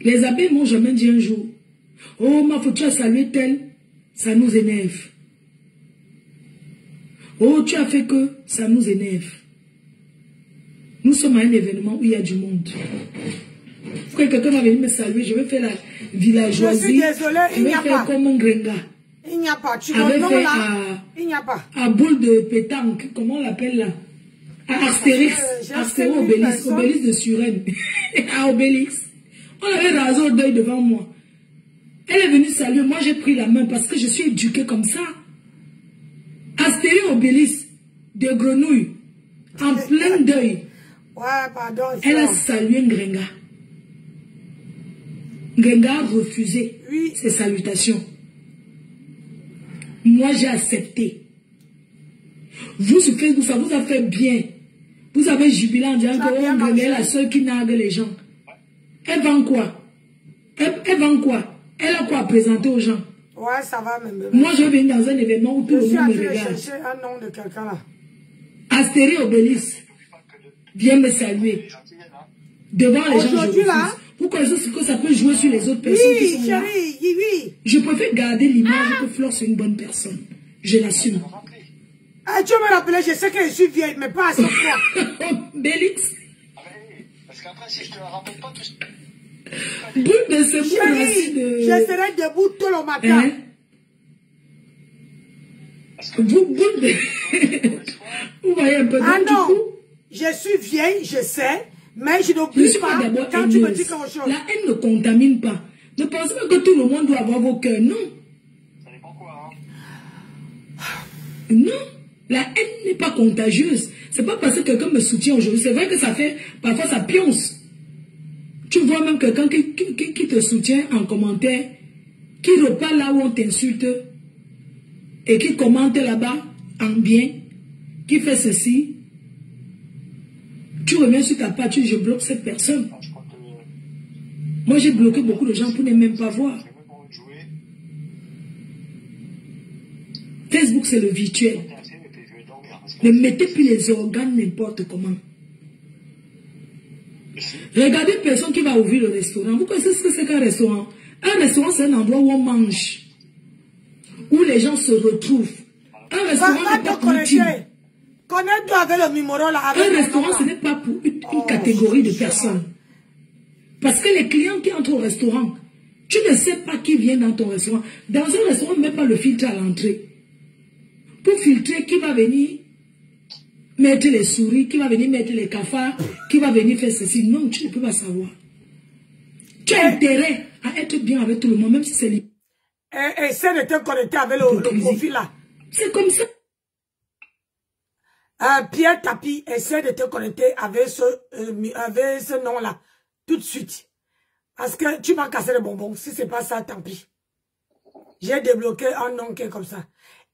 les abbés m'ont jamais dit un jour, oh, ma faut tu as salué tel, ça nous énerve. Oh, tu as fait que, ça nous énerve. Nous sommes à un événement où il y a du monde. Faut que quelqu'un va venir me saluer, je vais faire la villageoisie. Je suis désolée, il n'y a pas. Comme un grenga. Il n'y a pas. Tu avait le nom fait là, il n'y a pas. À boule de pétanque, comment on l'appelle là? À Astérix, Astérix Obélix, Obélix de Suresnes. À Obélix. On avait rasé au deuil devant moi. Elle est venue saluer, moi j'ai pris la main parce que je suis éduquée comme ça. Astérix Obélix de Grenouille, en plein deuil. Ouais, pardon. Elle a salué Ngrenga. Ngrenga a refusé ses salutations. Moi j'ai accepté. Vous sur Facebook, ça vous a fait bien. Vous avez jubilé en disant que Ngrenga est la seule qui nargue les gens. Elle vend quoi? Elle vend quoi? Elle a quoi à présenter aux gens? Ouais, ça va même. Moi, je viens dans un événement où tout le monde me regarde. Je chercher un nom de quelqu'un là. Astérix Obélix vient me saluer. Devant les gens, je refuse. Vous connaissez ce que ça peut jouer sur les autres personnes qui sont là? Oui. Je préfère garder l'image que Flore c'est une bonne personne. Je l'assume. Ah, tu me rappelles, je sais que je suis vieille, mais pas à ce point. Bélix. Parce qu'après, si je te rappelle pas tout ça. Boule de ce Chérie, je serai debout tout le matin. Hein? Boule de... Vous voyez un peu. Ah donc, non, du coup, je suis vieille, je sais, mais je n'oublie pas quand tu me dis quelque chose. La haine ne contamine pas. Ne pensez pas que tout le monde doit avoir vos cœurs. Non. Ça dépend quoi, hein? Non. La haine n'est pas contagieuse. C'est pas parce que quelqu'un me soutient aujourd'hui. C'est vrai que ça fait, parfois ça pionce. Tu vois même quelqu'un qui te soutient en commentaire, qui repart là où on t'insulte, et qui commente là-bas en bien, qui fait ceci. Tu reviens sur ta page, je bloque cette personne. Moi j'ai bloqué beaucoup de gens pour ne même pas voir. Facebook c'est le virtuel. Ne mettez plus les organes n'importe comment. Regardez une personne qui va ouvrir le restaurant. Vous connaissez ce que c'est qu'un restaurant? Un restaurant, c'est un endroit où on mange. Où les gens se retrouvent. Un restaurant n'est pas pour intime. Connecte-toi avec le numéro là. Un restaurant, ce n'est pas pour une catégorie de personnes. Parce que les clients qui entrent au restaurant, tu ne sais pas qui vient dans ton restaurant. Dans un restaurant, on ne met pas le filtre à l'entrée. Pour filtrer qui va venir mettre les souris, qui va venir mettre les cafards, qui va venir faire ceci. Non, tu ne peux pas savoir. Tu as intérêt à être bien avec tout le monde, même si c'est libre. Essaie de te connecter avec le profil là. C'est comme ça. Pierre Tapi, essaie de te connecter avec ce nom-là. Tout de suite. Parce que tu m'as cassé les bonbons. Si c'est pas ça, tant pis. J'ai débloqué un nom qui est comme ça.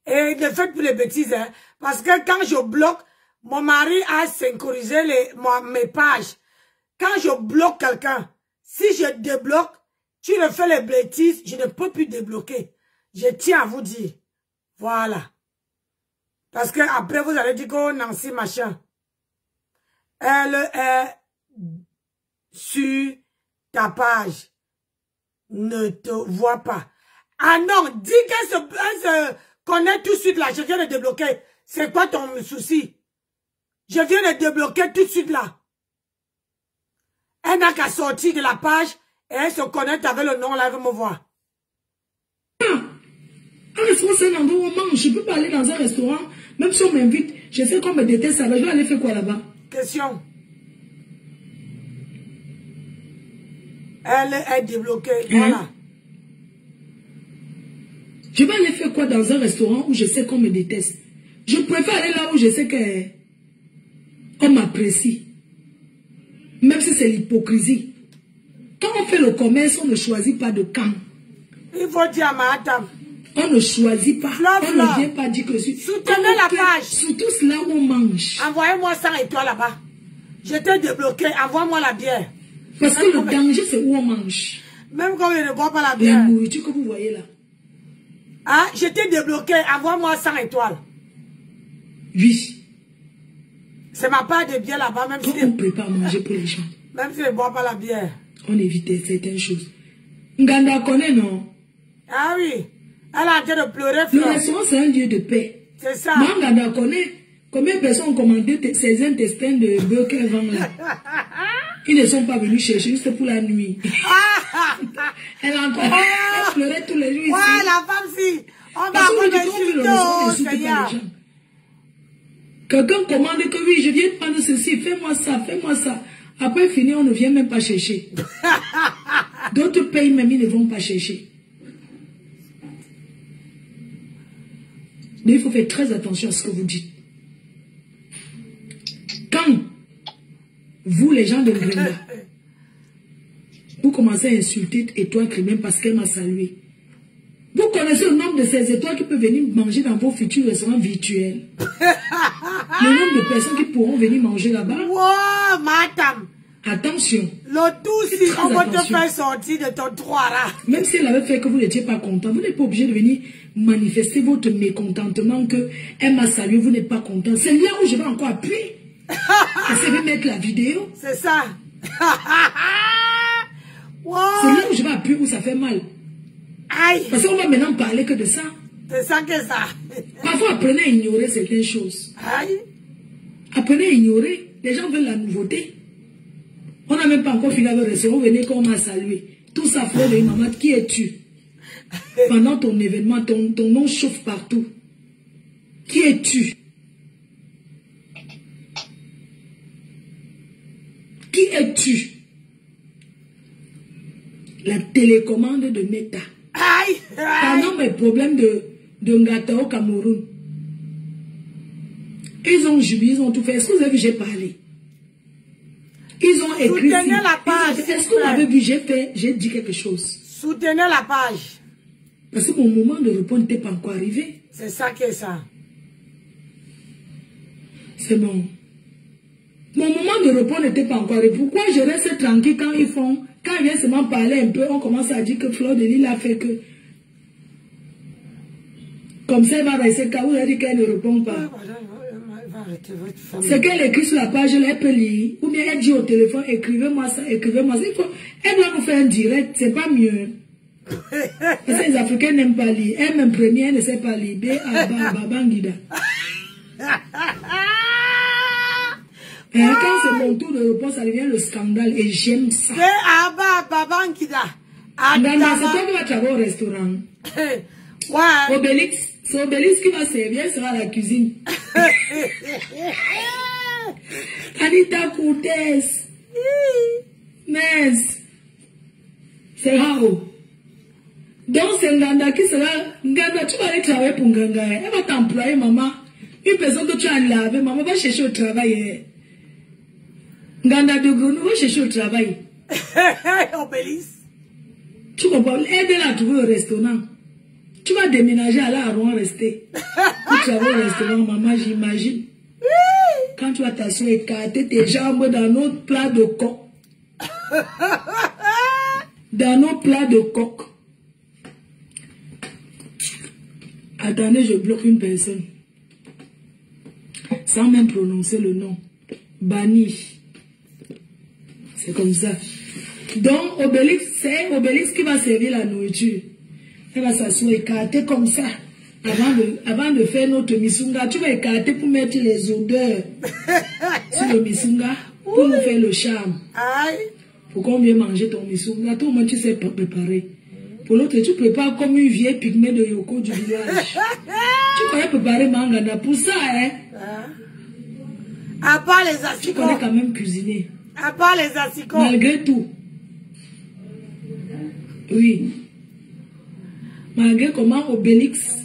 Et ne faites plus les bêtises, hein. Parce que quand je bloque, mon mari a synchronisé mes pages. Quand je bloque quelqu'un, si je débloque, tu refais les bêtises, je ne peux plus débloquer. Je tiens à vous dire. Voilà. Parce que après vous allez dire que Nancy machin. Elle est sur ta page. Ne te voit pas. Ah non, dis qu'elle se connaît tout de suite là. Je viens de débloquer. C'est quoi ton souci? Je viens de débloquer tout de suite là. Elle n'a qu'à sortir de la page et elle se connecte avec le nom là, elle veut me voir. Un restaurant, c'est un endroit où on mange. Je ne peux pas aller dans un restaurant, même si on m'invite. Je sais qu'on me déteste, je vais aller faire quoi là-bas? Question. Elle est débloquée. Voilà. Je vais aller faire quoi dans un restaurant où je sais qu'on me déteste? Je préfère aller là où je sais qu'on m'apprécie. Même si c'est l'hypocrisie. Quand on fait le commerce, on ne choisit pas de camp. Il faut dire à ma dame. On ne choisit pas. On ne vient pas dire que je suis... Soutenez la page. Surtout là où on mange. Envoyez-moi 100 étoiles là-bas. Je t'ai débloqué. Envoie-moi la bière. Parce que le danger, c'est où on mange. Même quand je ne bois pas la bière. La nourriture que vous voyez là. Ah, je t'ai débloqué. Envoie-moi 100 étoiles. Oui. C'est ma part de bière là-bas. Même quand si on prépare à manger pour les gens. Même si je ne bois pas la bière. On évite certaines choses. Nganda connaît, non? Ah oui. Elle a en train de pleurer. Le restaurant, c'est un lieu de paix. C'est ça. Nganda connaît. Combien de personnes ont commandé ces intestins de bœuf qu'elle vend là? Ils ne sont pas venus chercher juste pour la nuit. Elle est en train de pleurer tous les jours ici. Ouais, la femme si. On va pas m'insulter, Seigneur. Quelqu'un commande que oui, je viens prendre ceci, fais-moi ça, fais-moi ça. Après fini, on ne vient même pas chercher. D'autres pays même, ils ne vont pas chercher. Mais il faut faire très attention à ce que vous dites. Quand vous, les gens de Grenada, vous commencez à insulter Étoile Criminelle parce qu'elle m'a salué. Vous connaissez le nombre de ces étoiles qui peuvent venir manger dans vos futurs restaurants virtuels. Le nombre de personnes qui pourront venir manger là-bas. Wow, madame. Attention. Le tout, si on va te faire sortir de ton droit là. Même si elle avait fait que vous n'étiez pas content, vous n'êtes pas obligé de venir manifester votre mécontentement que elle m'a salué, vous n'êtes pas content. C'est là où je vais encore appuyer. Essayez de mettre la vidéo. C'est ça. Wow. C'est là où je vais appuyer où ça fait mal. Aïe. Parce qu'on va maintenant parler que de ça. C'est ça que ça. Parfois, apprenez à ignorer certaines choses. Aïe. Apprenez à ignorer. Les gens veulent la nouveauté. On n'a même pas encore fini avec le restaurant. Vous venez qu'on m'a salué. Tout ça, frère de maman, qui es-tu? Pendant ton événement, ton nom chauffe partout. Qui es-tu? Qui es-tu? La télécommande de Meta. Aïe. Pendant mes problèmes de Ngata au Cameroun, ils ont jubilé, ils ont tout fait. Est-ce que vous avez vu, j'ai parlé? Ils ont écrit. Soutenez la page. Est-ce que vous avez vu, j'ai dit quelque chose? Soutenez la page. Parce que mon moment de repos n'était pas encore arrivé. C'est ça que ça. C'est bon. Mon moment de repos n'était pas encore arrivé. Pourquoi je reste tranquille quand ils font, quand ils viennent seulement parler un peu, on commence à dire que Fleur de Lille a fait que. Comme ça, elle va rester quand vous avez dit qu'elle ne répond pas. C'est qu'elle écrit sur la page, elle peut lire. Ou bien elle dit au téléphone, écrivez-moi ça, écrivez-moi ça. Elle doit nous faire un direct, c'est pas mieux. Parce que les Africains n'aiment pas lire. Elle m'imprègne, elle ne sait pas lire. Babangida. Quand c'est mon tour de repos, ça devient le scandale. Et j'aime ça. Babangida. C'est toi qui vas travailler au restaurant. Ouais. Obélix. C'est Obélix qui va servir, elle sera à la cuisine. Anita Cortez. Mais c'est rare. Donc c'est Nganda qui sera. Nganda, tu vas aller travailler pour Nganda. Elle va t'employer, maman. Une personne que tu as lavé, maman va chercher au travail. Nganda de Grenouille va chercher au travail. Obélix. Tu comprends? Aide-la à trouver au restaurant. Tu vas déménager à la Rouen rester. Tu travailles au restaurant, maman, j'imagine. Quand tu vas t'asseoir écarter tes jambes dans notre plat de coq. Dans nos plats de coq. Attendez, je bloque une personne. Sans même prononcer le nom. Banni. C'est comme ça. Donc, Obélix, c'est Obélix qui va servir la nourriture. Elle va s'asseoir écarter comme ça. Avant de faire notre misunga, tu vas écarter pour mettre les odeurs sur le misunga pour nous faire le charme. Aïe. Pour qu'on vienne manger ton misunga, tout le monde tu sais pas préparer. Pour l'autre, tu prépares comme une vieille pygmée de Yoko du village. Tu connais préparer mangana pour ça, hein? À part les asticots. Tu connais quand même cuisiner. À part les asticots. Malgré tout. Oui. Malgré comment Obélix,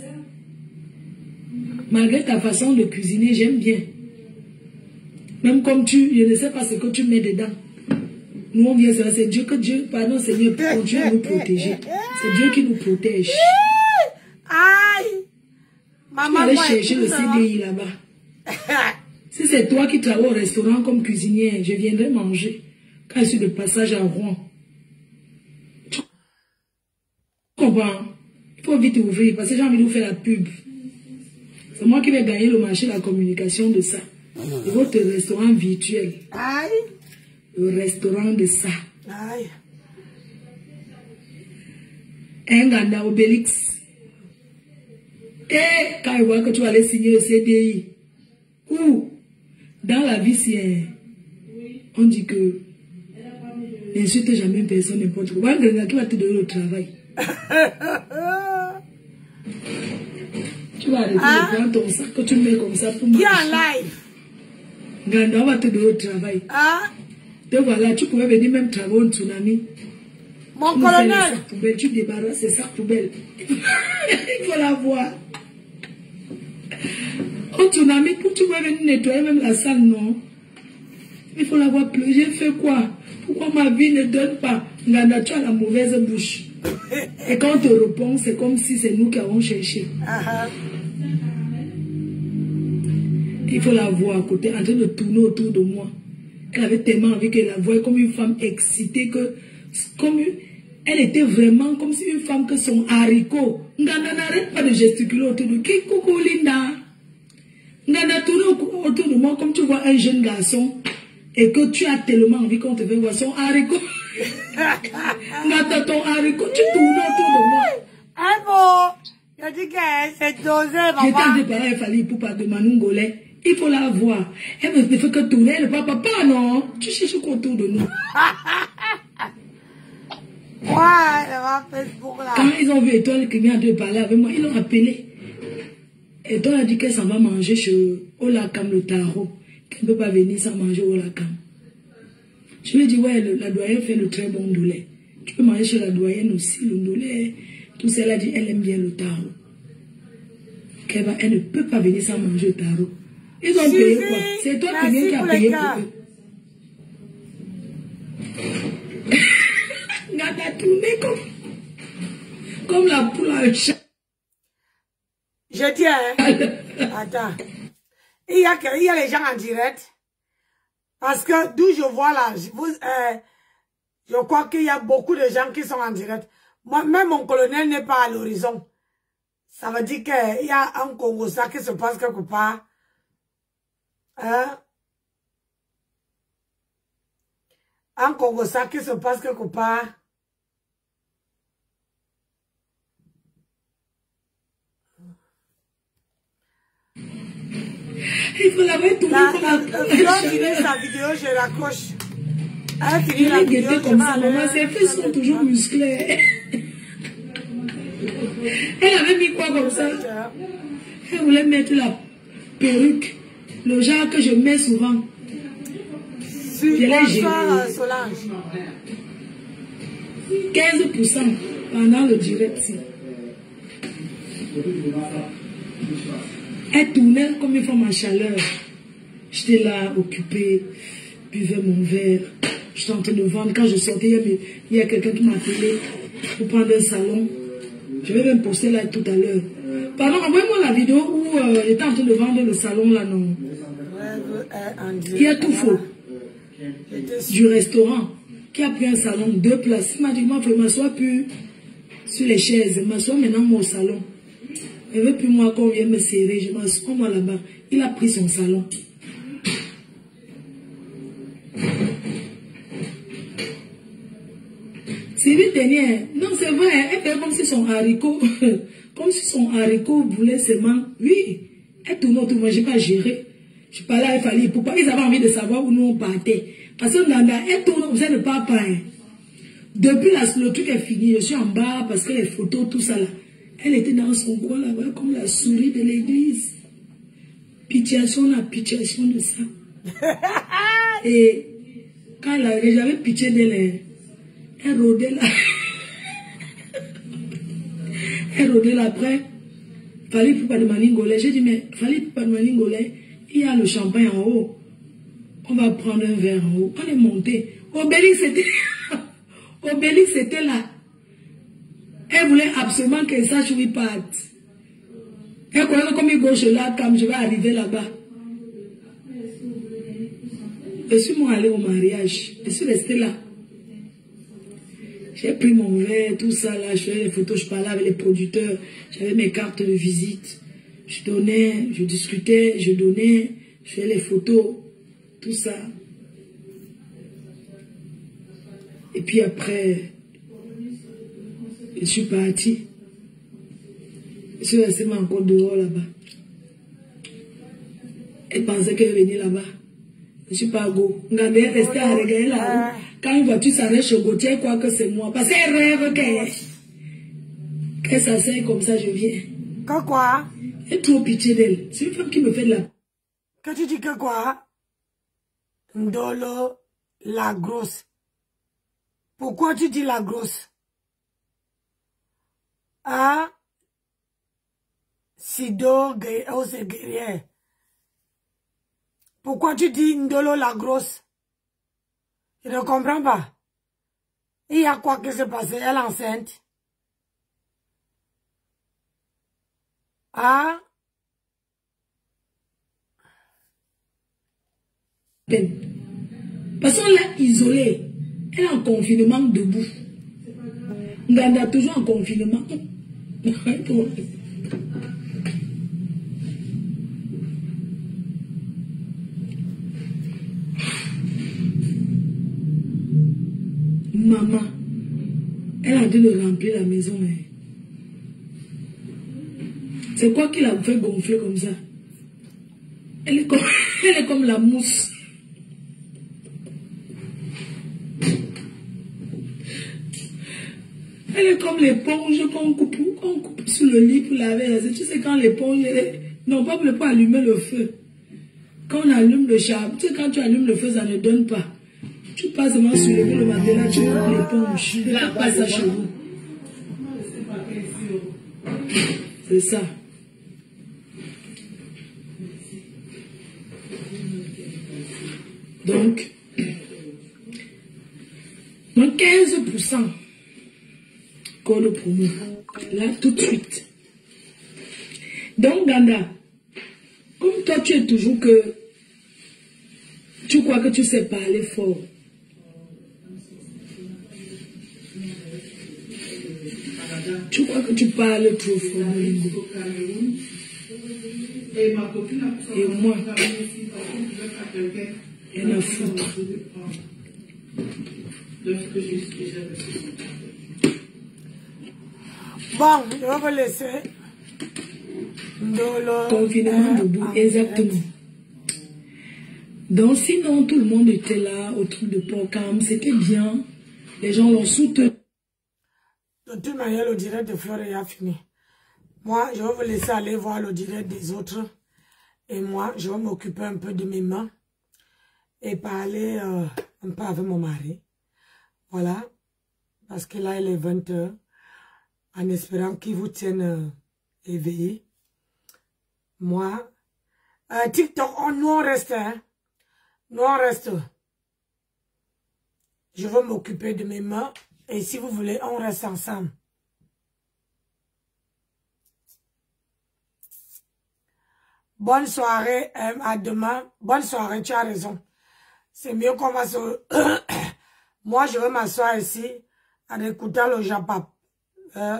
malgré ta façon de cuisiner, j'aime bien. Même comme je ne sais pas ce que tu mets dedans. Nous on vient, c'est Dieu que Dieu, pardon Seigneur, pour Dieu nous protéger. C'est Dieu qui nous protège. Aïe! Maman, tu vas aller chercher le CDI là-bas. Si c'est toi qui travailles au restaurant comme cuisinière, je viendrai manger quand je suis de passage à Rouen. Tu comprends? Il faut vite ouvrir parce que j'ai envie de vous faire la pub. C'est moi qui vais gagner le marché de la communication de ça. De votre restaurant virtuel. Aïe. Le restaurant de ça. Aïe. Un Nganda Obélix. Et quand il voit que tu vas aller signer le CDI, ou dans la vie, on dit que n'insulte jamais personne, n'importe quoi. Un Nganda qui va te donner le travail. Tu vas arrêter de prendre ton sac que tu mets comme ça pour marcher. Qui est en live? Ganda, on va te donner au travail. Te voilà, tu pouvais venir même travailler au tsunami. Mon colonel. Poubelle, tu débarrasses ces sacs poubelles. Il faut la voir. Au tsunami, pour tu pouvais venir nettoyer même la salle, non? Il faut la voir plus. J'ai fait quoi? Pourquoi ma vie ne donne pas? Ganda, tu as la mauvaise bouche. Et quand on te répond, c'est comme si c'est nous qui avons cherché. Il faut la voir à côté, en train de tourner autour de moi. Elle avait tellement envie qu'elle la voie comme une femme excitée, que, comme elle était vraiment comme si une femme que son haricot. Ngana n'arrête pas de gesticuler autour de qui? Coucou Linda. Ngana tourne autour de moi comme tu vois un jeune garçon et que tu as tellement envie qu'on te fait voir son haricot. Ngana ton haricot, tu tournes autour de moi. Ah bon? Je dis que c'est dosé, maman. J'étais en train de parler à Fali pour pas de Manungolais. Il faut la voir. Elle ne fait que tourner. Elle ne parle pas, non. Tu cherches autour de nous. Ouais, elle va Facebook là. Quand ils ont vu Étoile qui vient de parler avec moi, ils l'ont appelé. Étoile a dit qu'elle s'en va manger chez Olakam le tarot. Qu'elle ne peut pas venir sans manger Olakam. Je lui ai dit, ouais, la doyenne fait le très bon ndolé. Tu peux manger chez la doyenne aussi, le ndolé. Tout ça, elle a dit, elle aime bien le tarot. Elle ne peut pas venir sans manger le tarot. Ils ont payé quoi? C'est toi qui as payé pour eux. On a tourné comme la poule à un chat. Je dis, hein? Attends. Il y a les gens en direct. Parce que d'où je vois là, je crois qu'il y a beaucoup de gens qui sont en direct. Moi, même mon colonel n'est pas à l'horizon. Ça veut dire qu'il y a un Congo ça qui se passe quelque part. Hein? Un Congo ça qui se passe quelque part. Il faut la mettre tourner comme la finir sa vidéo, je raccroche. Elle finit la vidéo, comme ça, maman, ses fesses sont toujours musclées. Elle avait mis quoi comme ça? Elle voulait mettre la perruque, le genre que je mets souvent. Je l'ai géré. 15% pendant le direct. Elle tournait comme une femme en chaleur. J'étais là, occupée, buvais mon verre. J'étais en train de vendre. Quand je sortais, il y a quelqu'un qui m'a appelé pour prendre un salon. Je vais même poster là tout à l'heure. Pardon, envoyez-moi la vidéo où j'étais en train de vendre le salon là, non. Il y a tout faux. Du restaurant qui a pris un salon, 2 places. Il m'a dit, moi, je m'assois plus sur les chaises. Je m'assois maintenant au salon. Il ne veut plus moi qu'on vienne me serrer. Je m'assois moi là-bas. Il a pris son salon. C'est lui dernier. Non, c'est vrai. Elle fait comme si son haricot, comme si son haricot voulait seulement. Oui, elle tourne autour. Moi, je n'ai pas géré. Je parlais à Fali. Pourquoi ils avaient envie de savoir où nous on partait. Parce que Nanda, elle tourne comme ça, elle ne parle pas. Hein. Depuis le truc est fini, je suis en bas parce que les photos, tout ça là. Elle était dans son coin là-bas, comme la souris de l'église. Pitiation, la pitiation de ça. Et quand j'avais pitié d'elle, elle rôdait là. Elle rôdait là après. Fallait plus pas de maningolais. J'ai dit, mais fallait plus pas de maningolais. Il y a le champagne en haut. On va prendre un verre en haut. On est monté. Obélix c'était là. Elle voulait absolument qu'elle sache où il part. Elle croyait que comme il gauche là, comme je vais arriver là-bas. Je suis moi allée au mariage. Je suis restée là. J'ai pris mon verre, tout ça là. Je faisais les photos, je parlais avec les producteurs. J'avais mes cartes de visite. Je donnais, je discutais, je donnais. Je faisais les photos, tout ça. Et puis après... Je suis partie. Je suis restée encore dehors là-bas. Elle pensait qu'elle venait là-bas. Je ne suis pas go. Regardez, elle restait à regarder là-haut. Quand une voiture s'arrête chez Gauthier, elle croit que c'est moi. Parce qu'elle rêve qu'elle s'asseye comme ça, je viens. Quoi? J'ai trop pitié d'elle. C'est une femme qui me fait de la... Que tu dis que quoi? Ndolo, la grosse. Pourquoi tu dis la grosse? Ah? Sido, oh c'est guerrière. Pourquoi tu dis Ndolo la grosse? Je ne comprends pas. Il y a quoi qui s'est passé? Elle est enceinte. Ah? Parce qu'on l'a isolée. Elle est en confinement debout. Nganda toujours en confinement. Maman, elle a dû le remplir la maison. C'est quoi qui l'a fait gonfler comme ça? Elle est comme la mousse. Elle est comme l'éponge qu'on coupe sur le lit pour laver. Tu sais quand l'éponge, non pas pour allumer le feu. Quand on allume le charbon, tu sais quand tu allumes le feu, ça ne donne pas. Tu passes seulement sur le matelas, tu coupes l'éponge. Tu passes ça chez vous. C'est ça. Donc 15% code pour moi. Là, tout de suite. Donc, Ganda, comme toi, tu es toujours que... Tu crois que tu sais parler fort. Tu crois que tu parles trop fort. Et moi, elle a foutre. Bon, je vais vous laisser. Confinement debout, exactement. Donc, sinon, tout le monde était là au truc de Port-Cam, c'était bien. Les gens l'ont soutenu. De toute manière, le direct de Fleur a fini. Moi, je vais vous laisser aller voir le direct des autres. Et moi, je vais m'occuper un peu de mes mains. Et parler un peu avec mon mari. Voilà. Parce que là, il est 20 h. En espérant qu'il vous tienne éveillé. Moi, TikTok, nous on reste, hein. Nous on reste. Je vais m'occuper de mes mains. Et si vous voulez, on reste ensemble. Bonne soirée, à demain. Bonne soirée, tu as raison. C'est mieux qu'on va se... Moi, je vais m'asseoir ici en écoutant le Japap.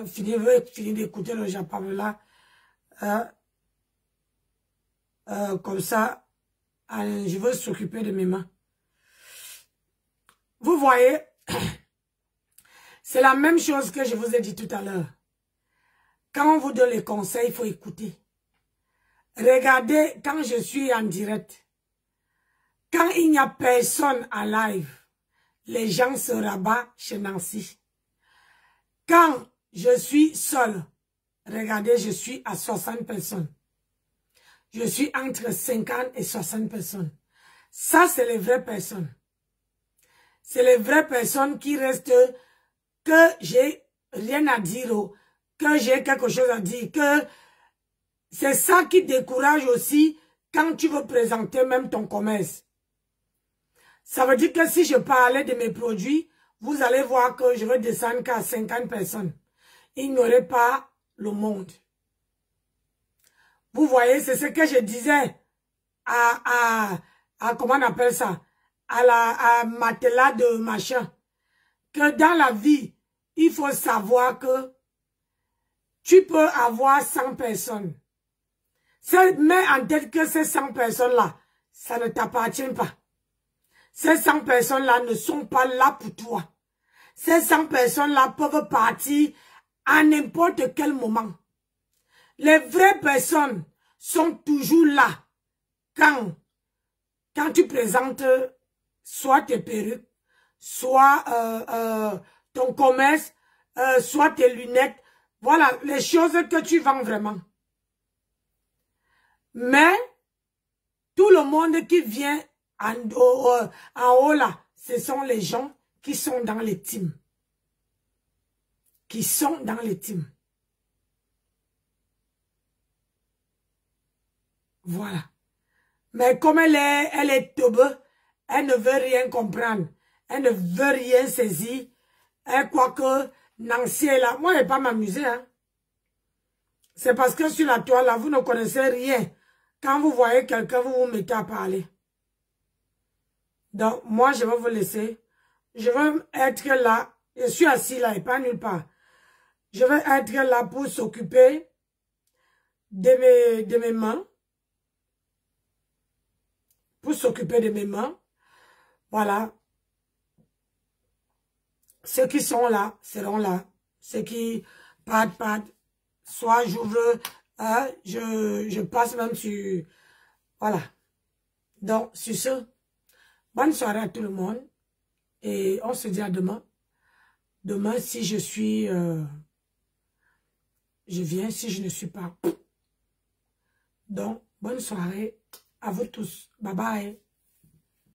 Finir d'écouter le Japap là. Comme ça, je veux s'occuper de mes mains. Vous voyez, c'est la même chose que je vous ai dit tout à l'heure. Quand on vous donne les conseils, il faut écouter. Regardez, quand je suis en direct, quand il n'y a personne en live, les gens se rabattent chez Nancy. Quand je suis seule, regardez, je suis à 60 personnes. Je suis entre 50 et 60 personnes. Ça, c'est les vraies personnes. C'est les vraies personnes qui restent, que j'ai rien à dire, que j'ai quelque chose à dire, que c'est ça qui décourage aussi quand tu veux présenter même ton commerce. Ça veut dire que si je parlais de mes produits, vous allez voir que je vais descendre qu'à 50 personnes. Il n'y aurait pas le monde. Vous voyez, c'est ce que je disais à comment on appelle ça, à matelas de machin. Que dans la vie, il faut savoir que tu peux avoir 100 personnes. Mets en tête que ces 100 personnes-là, ça ne t'appartient pas. Ces 100 personnes-là ne sont pas là pour toi. Ces 100 personnes-là peuvent partir à n'importe quel moment. Les vraies personnes sont toujours là quand tu présentes soit tes perruques, soit ton commerce, soit tes lunettes. Voilà, les choses que tu vends vraiment. Mais, tout le monde qui vient en haut là, ce sont les gens qui sont dans les teams. Qui sont dans les teams. Voilà. Mais comme elle est teube, elle ne veut rien comprendre. Elle ne veut rien saisir. Elle croit que Nancy est là. Moi, je ne vais pas m'amuser. Hein. C'est parce que sur la toile, là, vous ne connaissez rien. Quand vous voyez quelqu'un, vous vous mettez à parler. Donc, moi, je vais vous laisser. Je vais être là. Je suis assis là et pas nulle part. Je vais être là pour s'occuper de mes mains. Pour s'occuper de mes mains. Voilà. Ceux qui sont là, seront là. Ceux qui partent. Soit j'ouvre, je passe même sur... Voilà. Donc, sur ce, bonne soirée à tout le monde. Et on se dit à demain. Demain, si je suis... je viens, si je ne suis pas... Donc, bonne soirée à vous tous. Bye bye.